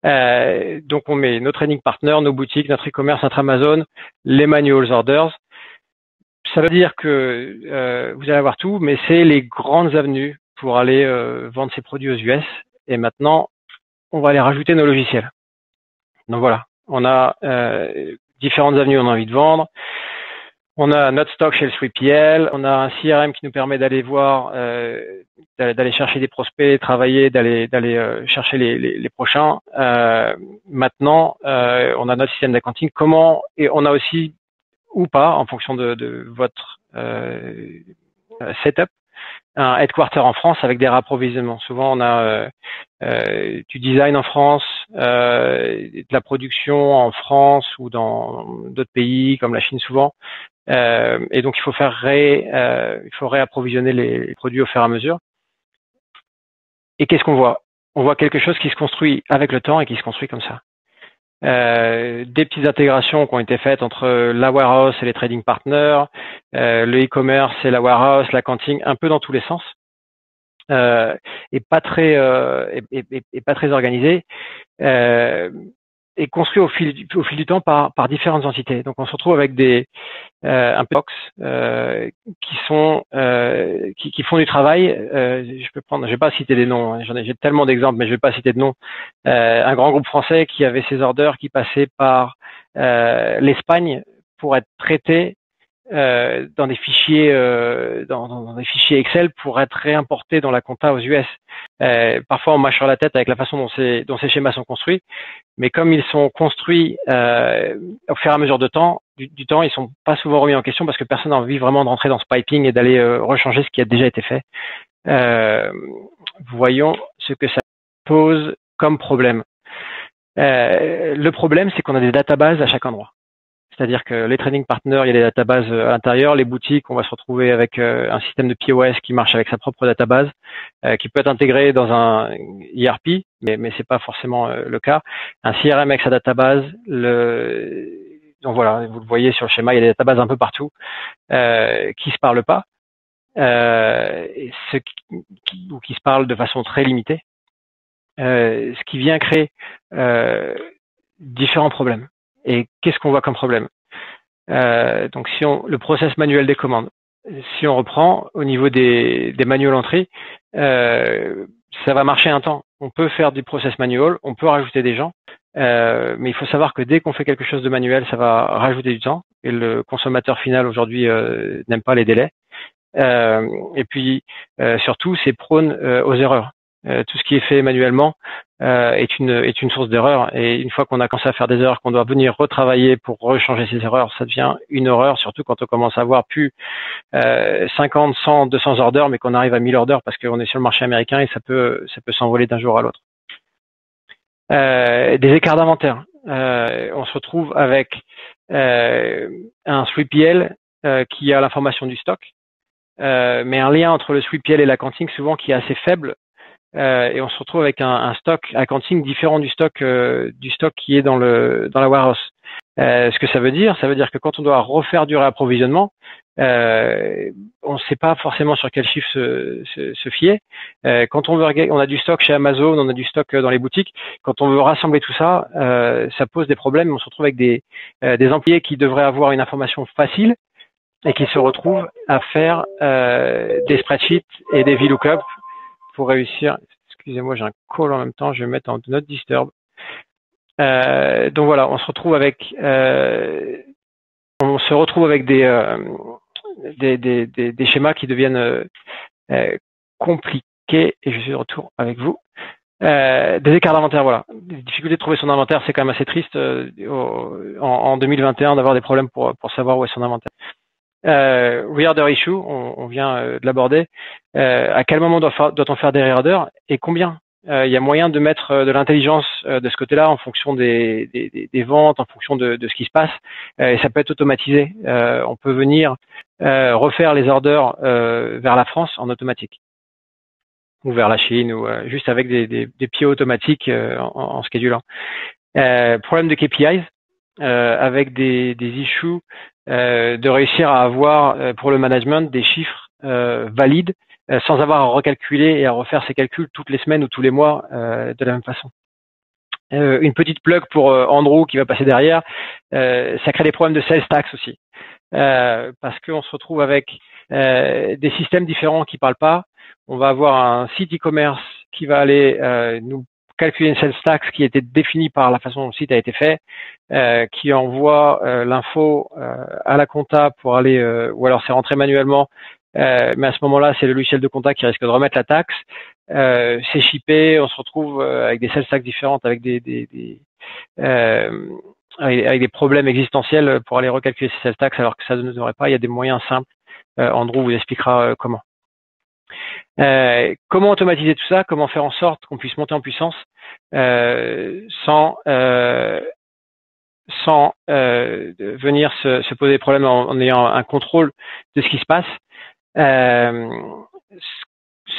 Donc, on met nos trading partners, nos boutiques, notre e-commerce, notre Amazon, les manual orders. Ça veut dire que vous allez avoir tout, mais c'est les grandes avenues pour aller vendre ces produits aux US. Et maintenant, on va aller rajouter nos logiciels. Donc voilà, on a différentes avenues on a envie de vendre. On a notre stock chez le 3PL, on a un CRM qui nous permet d'aller voir, d'aller chercher des prospects, travailler, d'aller chercher les prochains. Maintenant, on a notre système d'accounting. Comment, et on a aussi ou pas, en fonction de votre setup, un headquarter en France avec des rapprovisionnements. Souvent, on a du design en France, de la production en France ou dans d'autres pays comme la Chine souvent. Et donc, il faut réapprovisionner les produits au fur et à mesure. Et qu'est-ce qu'on voit? on voit quelque chose qui se construit avec le temps et qui se construit comme ça. Des petites intégrations qui ont été faites entre la warehouse et les trading partners, le e-commerce et la warehouse, l'accounting, un peu dans tous les sens, et pas très organisé, et construit au fil du temps par différentes entités. Donc on se retrouve avec des un peu box qui font du travail. Je vais pas citer des noms, hein, j'ai tellement d'exemples, mais je vais pas citer de noms. Un grand groupe français qui avait ses orders qui passaient par l'Espagne pour être traités dans des fichiers dans des fichiers Excel pour être réimportés dans la compta aux US. Parfois on mâche sur la tête avec la façon dont ces schémas sont construits, mais comme ils sont construits au fur et à mesure du temps, ils sont pas souvent remis en question parce que personne n'a envie vraiment de rentrer dans ce piping et d'aller rechanger ce qui a déjà été fait. Voyons ce que ça pose comme problème. Le problème, c'est qu'on a des databases à chaque endroit. C'est-à-dire que les trading partners, il y a des databases à l'intérieur. Les boutiques, on va se retrouver avec un système de POS qui marche avec sa propre database, qui peut être intégré dans un ERP, mais c'est pas forcément le cas. Un CRM avec sa database. Donc voilà, vous le voyez sur le schéma, il y a des databases un peu partout qui se parlent pas, ou qui se parlent de façon très limitée, ce qui vient créer différents problèmes. Et qu'est-ce qu'on voit comme problème? Donc le process manuel des commandes, si on reprend au niveau des manual entry, ça va marcher un temps. On peut faire du process manual, on peut rajouter des gens, mais il faut savoir que dès qu'on fait quelque chose de manuel, ça va rajouter du temps. Et le consommateur final aujourd'hui n'aime pas les délais. Et puis surtout, c'est prône aux erreurs. Tout ce qui est fait manuellement est une source d'erreur, et une fois qu'on a commencé à faire des erreurs, qu'on doit venir retravailler pour rechanger ces erreurs, ça devient une horreur, surtout quand on commence à avoir plus 50, 100, 200 orders, mais qu'on arrive à 1000 orders parce qu'on est sur le marché américain et ça peut s'envoler d'un jour à l'autre. Des écarts d'inventaire. On se retrouve avec un 3PL qui a l'information du stock, mais un lien entre le 3PL et l'accounting souvent qui est assez faible. Et on se retrouve avec un stock accounting différent du stock qui est dans la warehouse. Ce que ça veut dire que quand on doit refaire du réapprovisionnement, on ne sait pas forcément sur quel chiffre se fier. Quand on a du stock chez Amazon, on a du stock dans les boutiques. Quand on veut rassembler tout ça, ça pose des problèmes. On se retrouve avec des employés qui devraient avoir une information facile et qui se retrouvent à faire des spreadsheets et des VLOOKUP pour réussir. Excusez-moi, j'ai un call en même temps, je vais mettre en do not disturb. Donc voilà, on se retrouve avec des schémas qui deviennent compliqués, et je suis de retour avec vous. Des écarts d'inventaire, voilà. Des difficultés de trouver son inventaire, c'est quand même assez triste en 2021 d'avoir des problèmes pour savoir où est son inventaire. Reorder issue, on vient de l'aborder. À quel moment doit-on faire des reorders et combien? Il y a moyen de mettre de l'intelligence de ce côté-là en fonction des ventes, en fonction de ce qui se passe, et ça peut être automatisé. On peut venir refaire les orders vers la France en automatique, ou vers la Chine, ou juste avec des PO automatiques en schedulant. Problème de KPIs, avec des issues, de réussir à avoir pour le management des chiffres valides sans avoir à recalculer et à refaire ces calculs toutes les semaines ou tous les mois de la même façon. Une petite plug pour Andrew qui va passer derrière, ça crée des problèmes de sales tax aussi, parce qu'on se retrouve avec des systèmes différents qui parlent pas. On va avoir un site e-commerce qui va aller nous calculer une sales tax qui était définie par la façon dont le site a été fait, qui envoie l'info à la compta pour aller, ou alors c'est rentré manuellement, mais à ce moment-là, c'est le logiciel de compta qui risque de remettre la taxe. C'est shippé, on se retrouve avec des sales tax différentes, avec avec des problèmes existentiels pour aller recalculer ces sales tax, alors que ça ne devrait pas. Il y a des moyens simples. Andrew vous expliquera comment. Comment automatiser tout ça? Comment faire en sorte qu'on puisse monter en puissance sans venir se poser des problèmes en ayant un contrôle de ce qui se passe?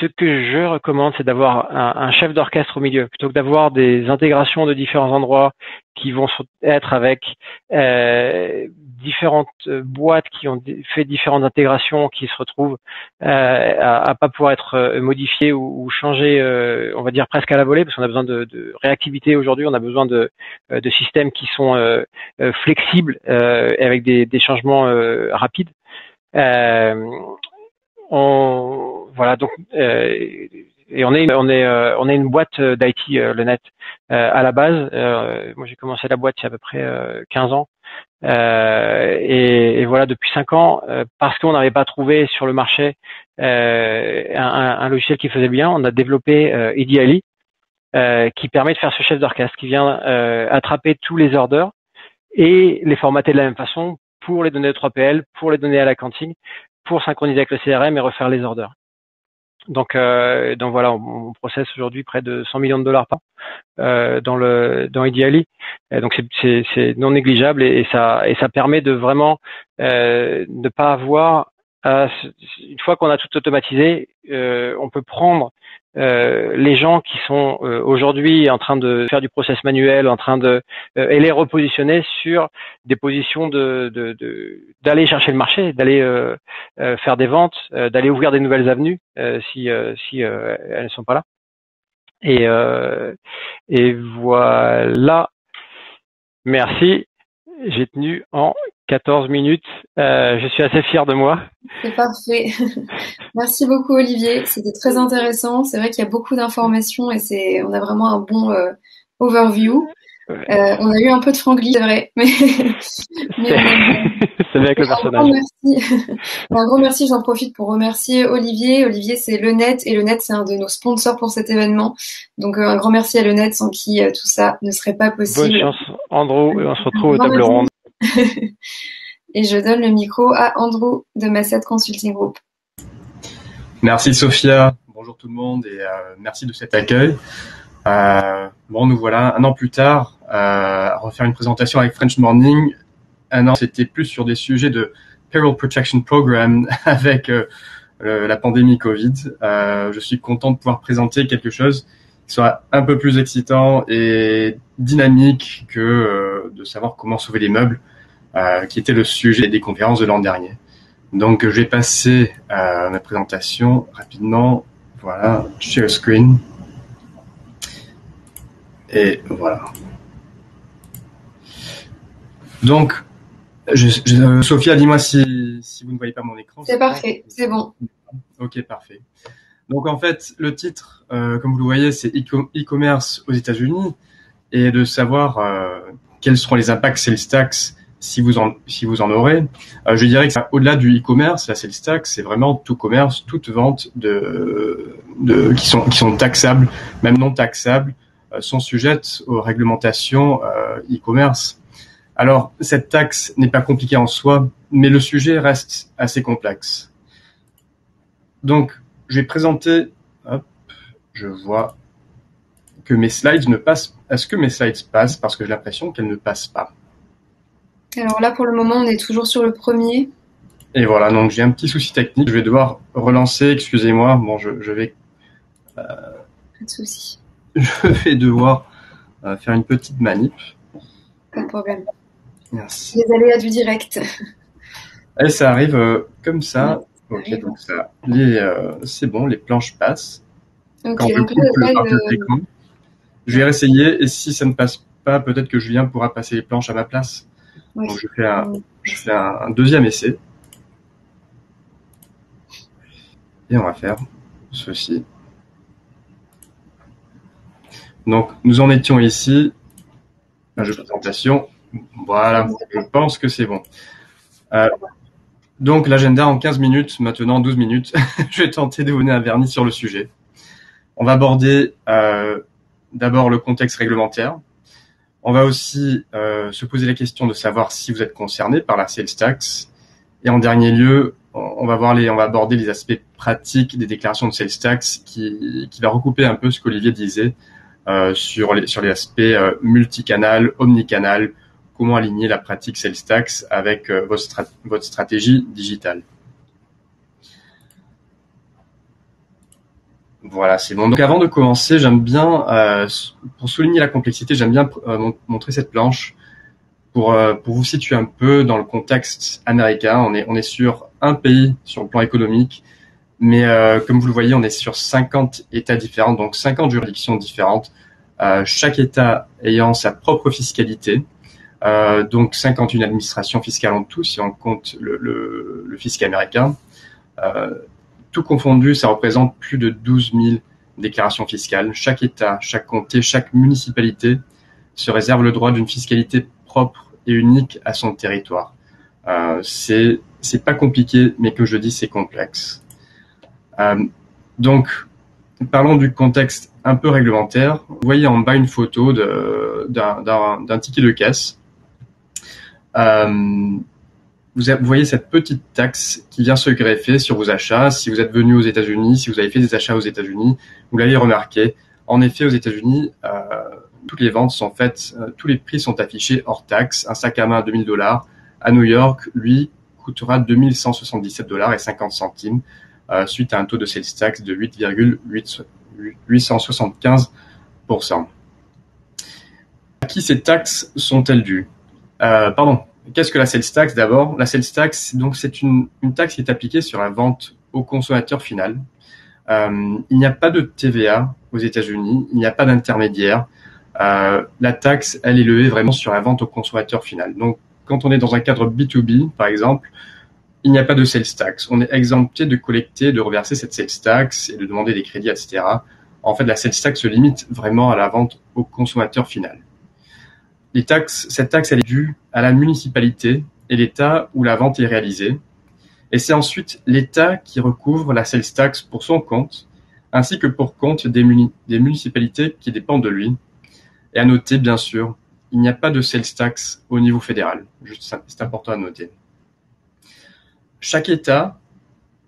ce que je recommande, c'est d'avoir un chef d'orchestre au milieu, plutôt que d'avoir des intégrations de différents endroits qui vont être avec différentes boîtes qui ont fait différentes intégrations, qui se retrouvent à pas pouvoir être modifiées ou changées, on va dire presque à la volée, parce qu'on a besoin de réactivité aujourd'hui, on a besoin de systèmes qui sont flexibles avec des changements rapides. Voilà, donc et on est une boîte d'IT, le net à la base. Moi j'ai commencé la boîte il y a à peu près 15 ans et voilà, depuis 5 ans, parce qu'on n'avait pas trouvé sur le marché un logiciel qui faisait bien, on a développé Ideally, qui permet de faire ce chef d'orchestre qui vient attraper tous les orders et les formater de la même façon pour les donner au 3PL, pour les donner à la cantine, pour synchroniser avec le CRM et refaire les orders. Donc voilà, on processe aujourd'hui près de 100 millions de dollars par an dans Ideally. Donc c'est non négligeable et ça permet de vraiment ne pas avoir une fois qu'on a tout automatisé, on peut prendre les gens qui sont aujourd'hui en train de faire du process manuel, en train de et les repositionner sur des positions d'aller chercher le marché, d'aller faire des ventes, d'aller ouvrir des nouvelles avenues si elles ne sont pas là. Et voilà. Merci. J'ai tenu en 14 minutes. Je suis assez fier de moi. C'est parfait. Merci beaucoup, Olivier. C'était très intéressant. C'est vrai qu'il y a beaucoup d'informations et on a vraiment un bon overview. Ouais. On a eu un peu de franglais, c'est vrai, mais c'est bien avec le personnage. Un grand merci. J'en profite pour remercier Olivier. Olivier, c'est Le Net et Le Net, c'est un de nos sponsors pour cet événement. Donc un grand merci à Le Net, sans qui tout ça ne serait pas possible. Bonne chance, Andrew, et on se retrouve aux tables rondes. Et je donne le micro à Andrew de Masset Consulting Group. Merci Sophia. Bonjour tout le monde et merci de cet accueil. Bon, nous voilà un an plus tard à refaire une présentation avec French Morning. Un an, c'était plus sur des sujets de Payroll Protection Program avec la pandémie Covid. Je suis content de pouvoir présenter quelque chose qui soit un peu plus excitant et dynamique que de savoir comment sauver les meubles, qui était le sujet des conférences de l'an dernier. Donc, je vais passer à ma présentation rapidement. Voilà, share screen. Et voilà. Donc, Sophia, dis-moi si vous ne voyez pas mon écran. C'est parfait, c'est bon. Ok, parfait. Donc, en fait, le titre, comme vous le voyez, c'est e-commerce aux États-Unis et de savoir quels seront les impacts sales tax si vous en aurez. Je dirais que au-delà du e-commerce, la sales tax, c'est vraiment tout commerce, toute vente qui sont taxables, même non taxables, sont sujettes aux réglementations e-commerce. Alors, cette taxe n'est pas compliquée en soi, mais le sujet reste assez complexe. Donc, je vais présenter, je vois que mes slides ne passent. Est-ce que mes slides passent? Parce que j'ai l'impression qu'elles ne passent pas. Alors là, pour le moment, on est toujours sur le premier. Et voilà, donc j'ai un petit souci technique. Je vais devoir relancer, excusez-moi. Bon, je vais... Pas de souci. Je vais devoir faire une petite manip. Pas de problème. Merci. Les aléas du direct. Et ça arrive comme ça. Ouais, ok, donc ça, c'est bon, les planches passent. Okay, quand donc je vais réessayer et si ça ne passe pas, peut-être que Julien pourra passer les planches à ma place. Oui. Donc je fais un deuxième essai. Et on va faire ceci. Donc, nous en étions ici. La présentation. Voilà, je pense que c'est bon. Donc, l'agenda en 15 minutes, maintenant 12 minutes. Je vais tenter de donner un vernis sur le sujet. On va aborder d'abord le contexte réglementaire. On va aussi se poser la question de savoir si vous êtes concerné par la sales tax. Et en dernier lieu, on va aborder les aspects pratiques des déclarations de sales tax qui va recouper un peu ce qu'Olivier disait sur les aspects multicanal, omnicanal, comment aligner la pratique sales tax avec votre stratégie digitale. Voilà, c'est bon. Donc avant de commencer, j'aime bien, pour souligner la complexité, j'aime bien montrer cette planche pour vous situer un peu dans le contexte américain. On est sur un pays sur le plan économique, mais comme vous le voyez, on est sur 50 États différents, donc 50 juridictions différentes, chaque État ayant sa propre fiscalité, donc 51 administrations fiscales en tout, si on compte le fisc américain. Tout confondu, ça représente plus de 12 000 déclarations fiscales. Chaque État, chaque comté, chaque municipalité se réserve le droit d'une fiscalité propre et unique à son territoire. C'est pas compliqué, mais comme je dis, c'est complexe. Donc, parlons du contexte un peu réglementaire. Vous voyez en bas une photo d'un ticket de caisse. Vous voyez cette petite taxe qui vient se greffer sur vos achats. Si vous êtes venu aux États-Unis, si vous avez fait des achats aux États-Unis, vous l'avez remarqué. En effet, aux États-Unis, toutes les ventes sont faites, tous les prix sont affichés hors taxe. Un sac à main à $2,000 à New York, lui, coûtera $2,177,50 suite à un taux de sales tax de 8,875%. À qui ces taxes sont-elles dues? Qu'est-ce que la sales tax d'abord? La sales tax, donc, c'est une taxe qui est appliquée sur la vente au consommateur final. Il n'y a pas de TVA aux États-Unis, il n'y a pas d'intermédiaire. La taxe, elle est levée vraiment sur la vente au consommateur final. Donc, quand on est dans un cadre B2B, par exemple, il n'y a pas de sales tax. On est exempté de collecter, de reverser cette sales tax et de demander des crédits, etc. En fait, la sales tax se limite vraiment à la vente au consommateur final. Cette taxe, elle est due à la municipalité et l'État où la vente est réalisée. Et c'est ensuite l'État qui recouvre la sales tax pour son compte, ainsi que pour compte des municipalités qui dépendent de lui. Et à noter, bien sûr, il n'y a pas de sales tax au niveau fédéral. C'est important à noter. Chaque État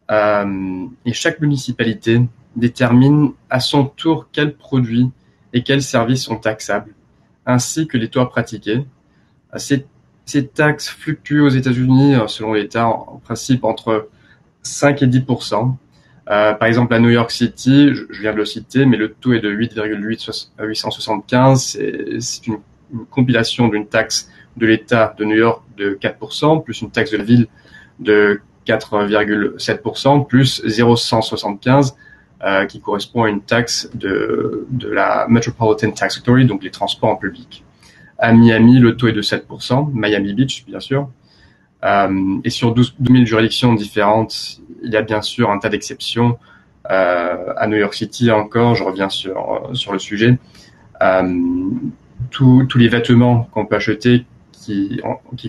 et chaque municipalité détermine à son tour quels produits et quels services sont taxables, ainsi que les taux à pratiquer. Ces taxes fluctuent aux États-Unis, selon l'État, en principe entre 5 et 10%. Par exemple, à New York City, je viens de le citer, mais le taux est de 8,875. C'est une compilation d'une taxe de l'État de New York de 4%, plus une taxe de la ville de 4,7%, plus 0,175, qui correspond à une taxe de la Metropolitan Tax Authority, donc les transports en public. À Miami, le taux est de 7%, Miami Beach, bien sûr. Et sur 12 000 juridictions différentes, il y a bien sûr un tas d'exceptions. À New York City encore, je reviens sur le sujet. Tous les vêtements qu'on peut acheter qui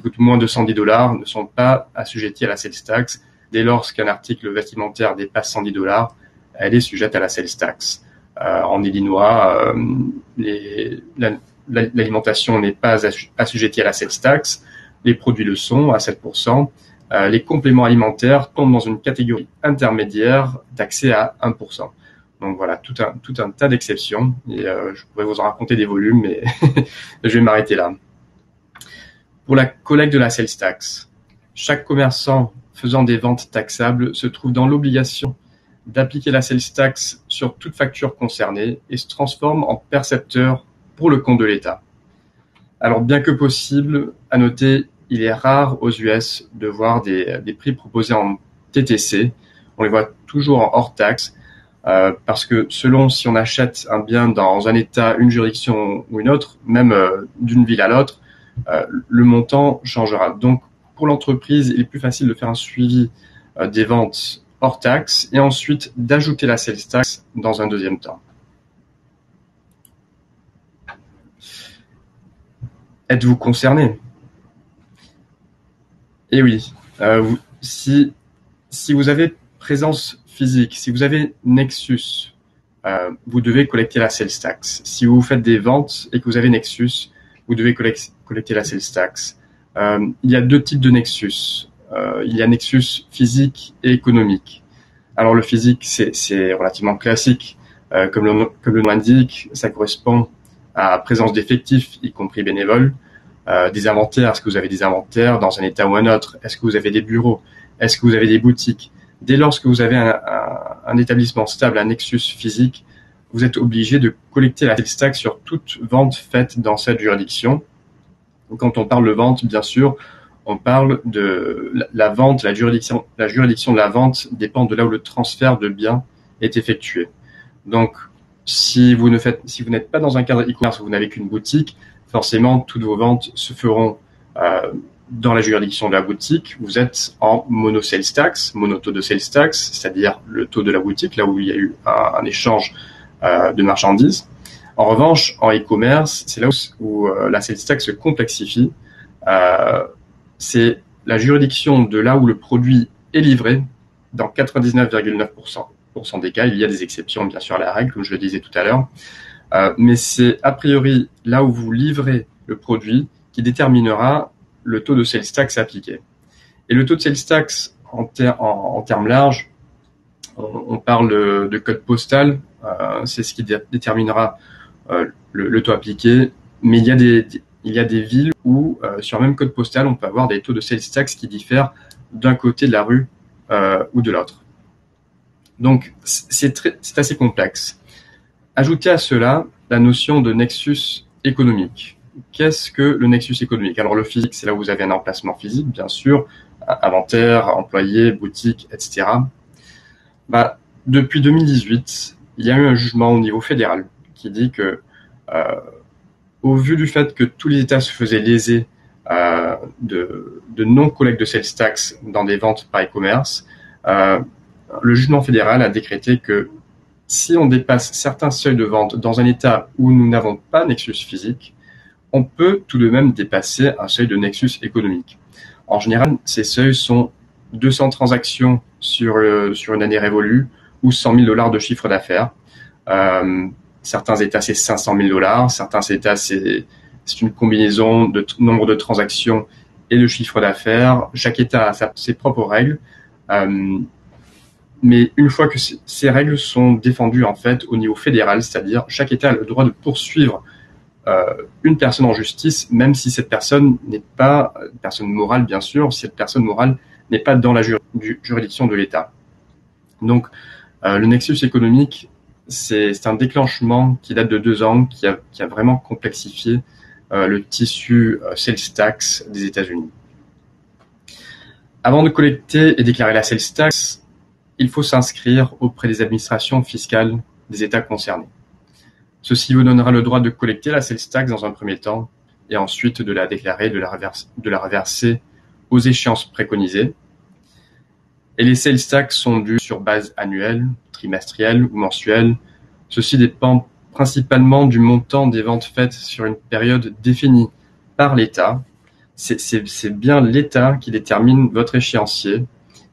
coûtent moins de $110 ne sont pas assujettis à la sales tax. Dès lors qu'un article vestimentaire dépasse $110, elle est sujette à la sales tax. En Illinois, l'alimentation n'est pas assujettie à la sales tax. Les produits le sont à 7%. Les compléments alimentaires tombent dans une catégorie intermédiaire taxée à 1%. Donc voilà, tout un tas d'exceptions. Et je pourrais vous en raconter des volumes, mais je vais m'arrêter là. Pour la collecte de la sales tax, chaque commerçant faisant des ventes taxables se trouve dans l'obligation d'appliquer la sales tax sur toute facture concernée et se transforme en percepteur pour le compte de l'État. Alors, bien que possible, à noter, il est rare aux US de voir des prix proposés en TTC. On les voit toujours en hors taxe, parce que selon si on achète un bien dans un État, une juridiction ou une autre, même d'une ville à l'autre, le montant changera. Donc, pour l'entreprise, il est plus facile de faire un suivi des ventes hors taxe et ensuite d'ajouter la sales tax dans un deuxième temps. Êtes-vous concerné? Eh oui, si vous avez présence physique, si vous avez Nexus, vous devez collecter la sales tax. Si vous faites des ventes et que vous avez Nexus, vous devez collecter la sales tax. Il y a deux types de Nexus. Il y a Nexus physique et économique. Alors le physique, c'est relativement classique. Comme le nom l'indique, ça correspond à présence d'effectifs, y compris bénévoles. Des inventaires, est-ce que vous avez des inventaires dans un état ou un autre? Est-ce que vous avez des bureaux? Est-ce que vous avez des boutiques? dès lors que vous avez un établissement stable, un nexus physique, vous êtes obligé de collecter la sales tax sur toute vente faite dans cette juridiction. Quand on parle de vente, bien sûr, on parle de la vente, la juridiction de la vente dépend de là où le transfert de biens est effectué. Donc, si vous n'êtes pas dans un cadre e-commerce où vous n'avez qu'une boutique, forcément, toutes vos ventes se feront dans la juridiction de la boutique. Vous êtes en mono sales tax, monotaux de sales tax, c'est-à-dire le taux de la boutique, là où il y a eu un échange de marchandises. En revanche, en e-commerce, c'est là où la sales tax se complexifie. C'est la juridiction de là où le produit est livré. Dans 99,9% des cas, il y a des exceptions bien sûr à la règle, comme je le disais tout à l'heure. Mais c'est a priori là où vous livrez le produit qui déterminera le taux de sales tax appliqué. Et le taux de sales tax en termes larges, on parle de code postal, c'est ce qui déterminera le taux appliqué, mais il y a des villes où sur un même code postal, on peut avoir des taux de sales tax qui diffèrent d'un côté de la rue ou de l'autre. Donc c'est assez complexe. Ajoutez à cela la notion de nexus économique. Qu'est-ce que le nexus économique? Alors le physique, c'est là où vous avez un emplacement physique, bien sûr, inventaire, employés, boutique, etc. Depuis 2018, il y a eu un jugement au niveau fédéral qui dit que, au vu du fait que tous les États se faisaient léser de non-collecte de sales tax dans des ventes par e-commerce, le jugement fédéral a décrété que si on dépasse certains seuils de vente dans un État où nous n'avons pas nexus physique, on peut tout de même dépasser un seuil de nexus économique. En général, ces seuils sont 200 transactions sur une année révolue ou 100 000 $ de chiffre d'affaires. Certains États, c'est 500 000 $. Certains États, c'est une combinaison de nombre de transactions et de chiffre d'affaires. Chaque État a ses propres règles. Mais une fois que ces règles sont défendues en fait au niveau fédéral, c'est-à-dire chaque État a le droit de poursuivre une personne en justice, même si cette personne n'est pas une personne morale, bien sûr, si cette personne morale n'est pas dans la juridiction de l'État. Donc, le nexus économique, c'est un déclenchement qui date de 2 ans, qui a vraiment complexifié le tissu sales tax des États-Unis. Avant de collecter et déclarer la sales tax, il faut s'inscrire auprès des administrations fiscales des États concernés. Ceci vous donnera le droit de collecter la sales tax dans un premier temps et ensuite de la déclarer, de la reverser aux échéances préconisées. Et les sales tax sont dues sur base annuelle, trimestrielle ou mensuelle. Ceci dépend principalement du montant des ventes faites sur une période définie par l'État. C'est bien l'État qui détermine votre échéancier,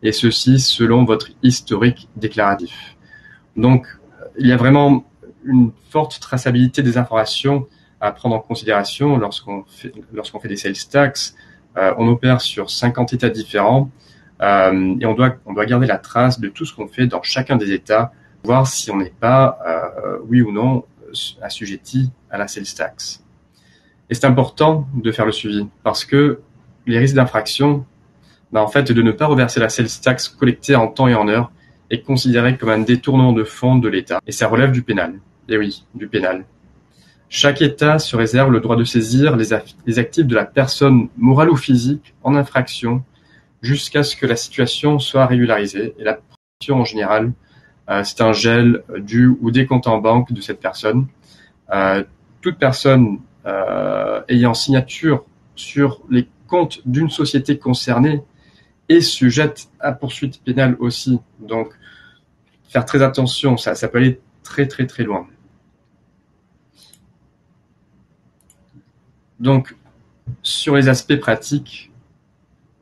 et ceci selon votre historique déclaratif. Donc, il y a vraiment une forte traçabilité des informations à prendre en considération lorsqu'on fait des sales tax. On opère sur 50 États différents et on doit garder la trace de tout ce qu'on fait dans chacun des États, voir si on n'est pas, oui ou non, assujetti à la sales tax. Et c'est important de faire le suivi parce que les risques d'infraction, en fait, de ne pas reverser la sales tax collectée en temps et en heure est considéré comme un détournement de fonds de l'État. Et ça relève du pénal. Et oui, du pénal. Chaque État se réserve le droit de saisir les actifs de la personne morale ou physique en infraction jusqu'à ce que la situation soit régularisée. Et la protection en général, c'est un gel du ou des comptes en banque de cette personne. Toute personne ayant signature sur les comptes d'une société concernée est sujette à poursuite pénale aussi. Donc, faire très attention, ça peut aller très très très loin. Donc, sur les aspects pratiques,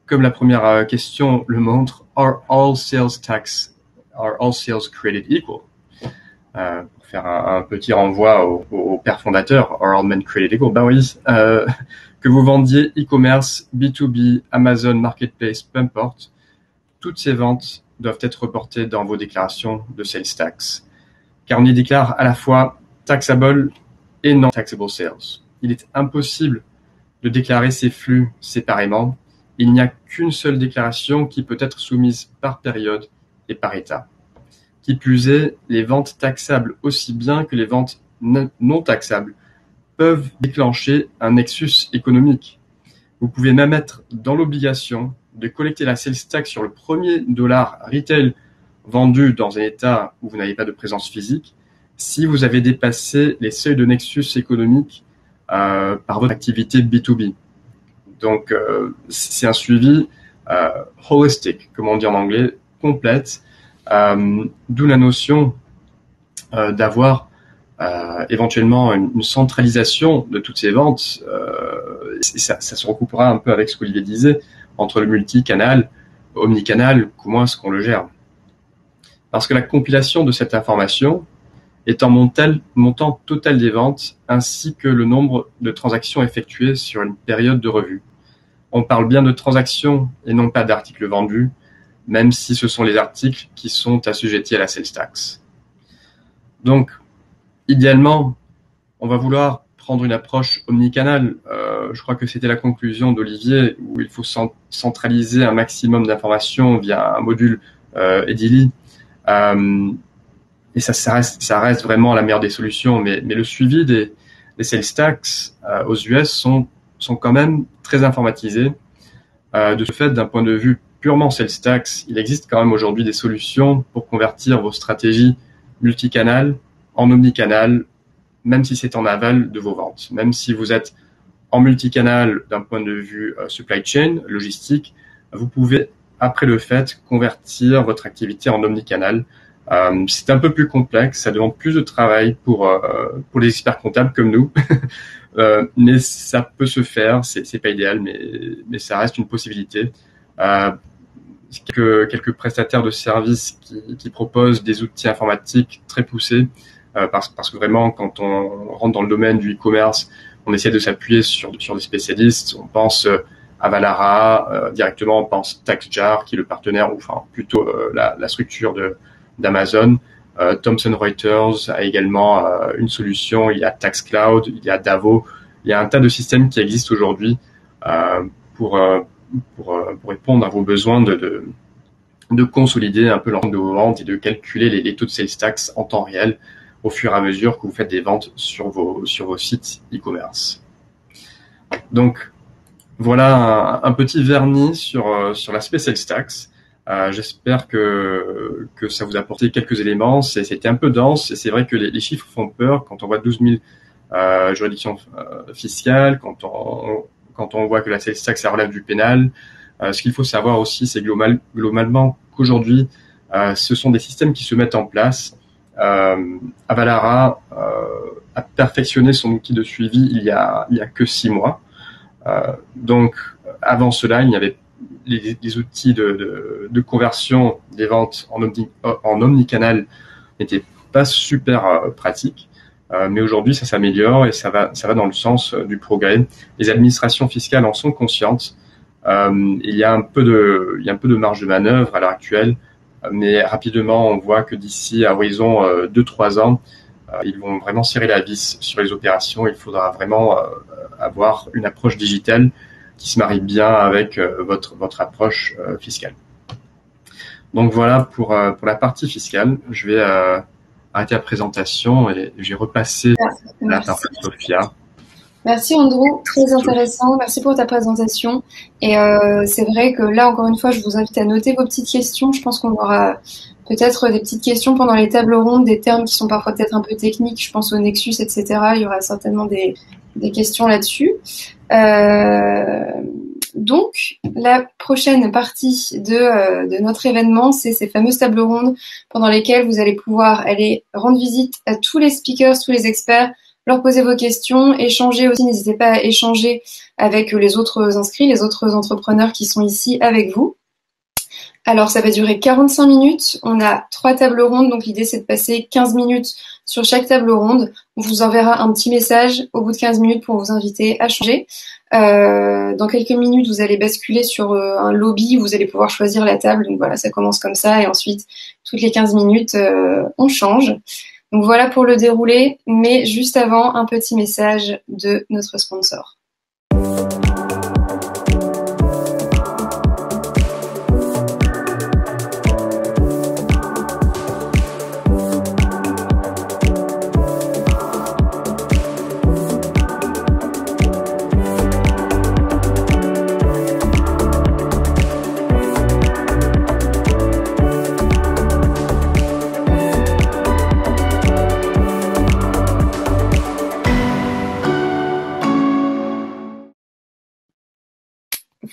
comme la première question le montre, are all sales created equal? Pour faire un petit renvoi au père fondateur, are all men created equal? Ben oui, que vous vendiez e-commerce, B2B, Amazon, Marketplace, peu importe, toutes ces ventes doivent être reportées dans vos déclarations de sales tax, car on y déclare à la fois taxable et non taxable sales. Il est impossible de déclarer ces flux séparément. Il n'y a qu'une seule déclaration qui peut être soumise par période et par État. Qui plus est, les ventes taxables aussi bien que les ventes non taxables peuvent déclencher un nexus économique. Vous pouvez même être dans l'obligation de collecter la sales tax sur le premier dollar retail vendu dans un État où vous n'avez pas de présence physique si vous avez dépassé les seuils de nexus économique par votre activité B2B. Donc, c'est un suivi holistic, comme on dit en anglais, complète, d'où la notion d'avoir éventuellement une centralisation de toutes ces ventes. Ça se recoupera un peu avec ce qu'Olivier disait, entre le multicanal, omnicanal, comment est-ce qu'on le gère. Parce que la compilation de cette information est en montant total des ventes ainsi que le nombre de transactions effectuées sur une période de revue. On parle bien de transactions et non pas d'articles vendus, même si ce sont les articles qui sont assujettis à la sales tax. Donc, idéalement, on va vouloir prendre une approche omnicanal. Je crois que c'était la conclusion d'Olivier, où il faut centraliser un maximum d'informations via un module EDILI. Et ça reste vraiment la meilleure des solutions. Mais le suivi des sales tax aux US sont quand même très informatisés. De ce fait, d'un point de vue purement sales tax, il existe quand même aujourd'hui des solutions pour convertir vos stratégies multicanal en omnicanal, même si c'est en aval de vos ventes. Même si vous êtes en multicanal d'un point de vue supply chain, logistique, vous pouvez, après le fait, convertir votre activité en omnicanal. C'est un peu plus complexe, ça demande plus de travail pour les experts comptables comme nous, mais ça peut se faire. C'est pas idéal, mais ça reste une possibilité. Quelques prestataires de services qui proposent des outils informatiques très poussés, parce que vraiment, quand on rentre dans le domaine du e-commerce, on essaie de s'appuyer sur des spécialistes. On pense à Avalara, directement, on pense TaxJar, qui est le partenaire, ou enfin plutôt la structure d'Amazon. Thomson Reuters a également une solution. Il y a TaxCloud, il y a Davo. Il y a un tas de systèmes qui existent aujourd'hui pour répondre à vos besoins de consolider un peu l'ensemble de vos ventes et de calculer les taux de sales tax en temps réel au fur et à mesure que vous faites des ventes sur vos sites e-commerce. Donc, voilà un petit vernis sur l'aspect sales tax. J'espère que ça vous a apporté quelques éléments. C'était un peu dense et c'est vrai que les chiffres font peur quand on voit 12 000 juridictions fiscales, quand on voit que la sales tax, ça relève du pénal. Ce qu'il faut savoir aussi, c'est globalement qu'aujourd'hui, ce sont des systèmes qui se mettent en place. Avalara a perfectionné son outil de suivi il y a que 6 mois. Donc, avant cela, il y avait les outils de conversion des ventes en omnicanal n'étaient pas super pratiques. Mais aujourd'hui, ça s'améliore et ça va dans le sens du progrès. Les administrations fiscales en sont conscientes. Il y a un peu de marge de manœuvre à l'heure actuelle, mais rapidement, on voit que d'ici à horizon 2-3 ans, ils vont vraiment serrer la vis sur les opérations. Il faudra vraiment avoir une approche digitale qui se marie bien avec votre approche fiscale. Donc voilà pour la partie fiscale. Je vais arrêter la présentation et j'ai repassé la partie de Sophia. Merci Andrew, très intéressant. Merci pour ta présentation. Et c'est vrai que là, encore une fois, je vous invite à noter vos petites questions. Je pense qu'on aura peut-être des petites questions pendant les tables rondes, des termes qui sont parfois peut-être un peu techniques. Je pense au Nexus, etc. Il y aura certainement des questions là-dessus. Donc, la prochaine partie de notre événement, c'est ces fameuses tables rondes pendant lesquelles vous allez pouvoir aller rendre visite à tous les speakers, tous les experts, leur poser vos questions, échanger aussi. N'hésitez pas à échanger avec les autres inscrits, les autres entrepreneurs qui sont ici avec vous. Alors, ça va durer 45 minutes. On a 3 tables rondes, donc l'idée, c'est de passer 15 minutes sur chaque table ronde. On vous enverra un petit message au bout de 15 minutes pour vous inviter à changer. Dans quelques minutes, vous allez basculer sur un lobby où vous allez pouvoir choisir la table. Donc voilà, ça commence comme ça et ensuite, toutes les 15 minutes, on change. Donc voilà pour le déroulé, mais juste avant, un petit message de notre sponsor.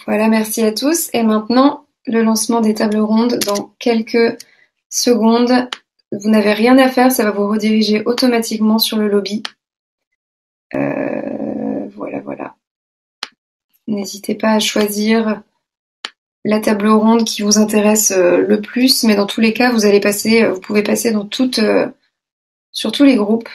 Voilà, merci à tous. Et maintenant, le lancement des tables rondes dans quelques secondes. Vous n'avez rien à faire, ça va vous rediriger automatiquement sur le lobby. Voilà. N'hésitez pas à choisir la table ronde qui vous intéresse le plus, mais dans tous les cas, vous pouvez passer sur tous les groupes.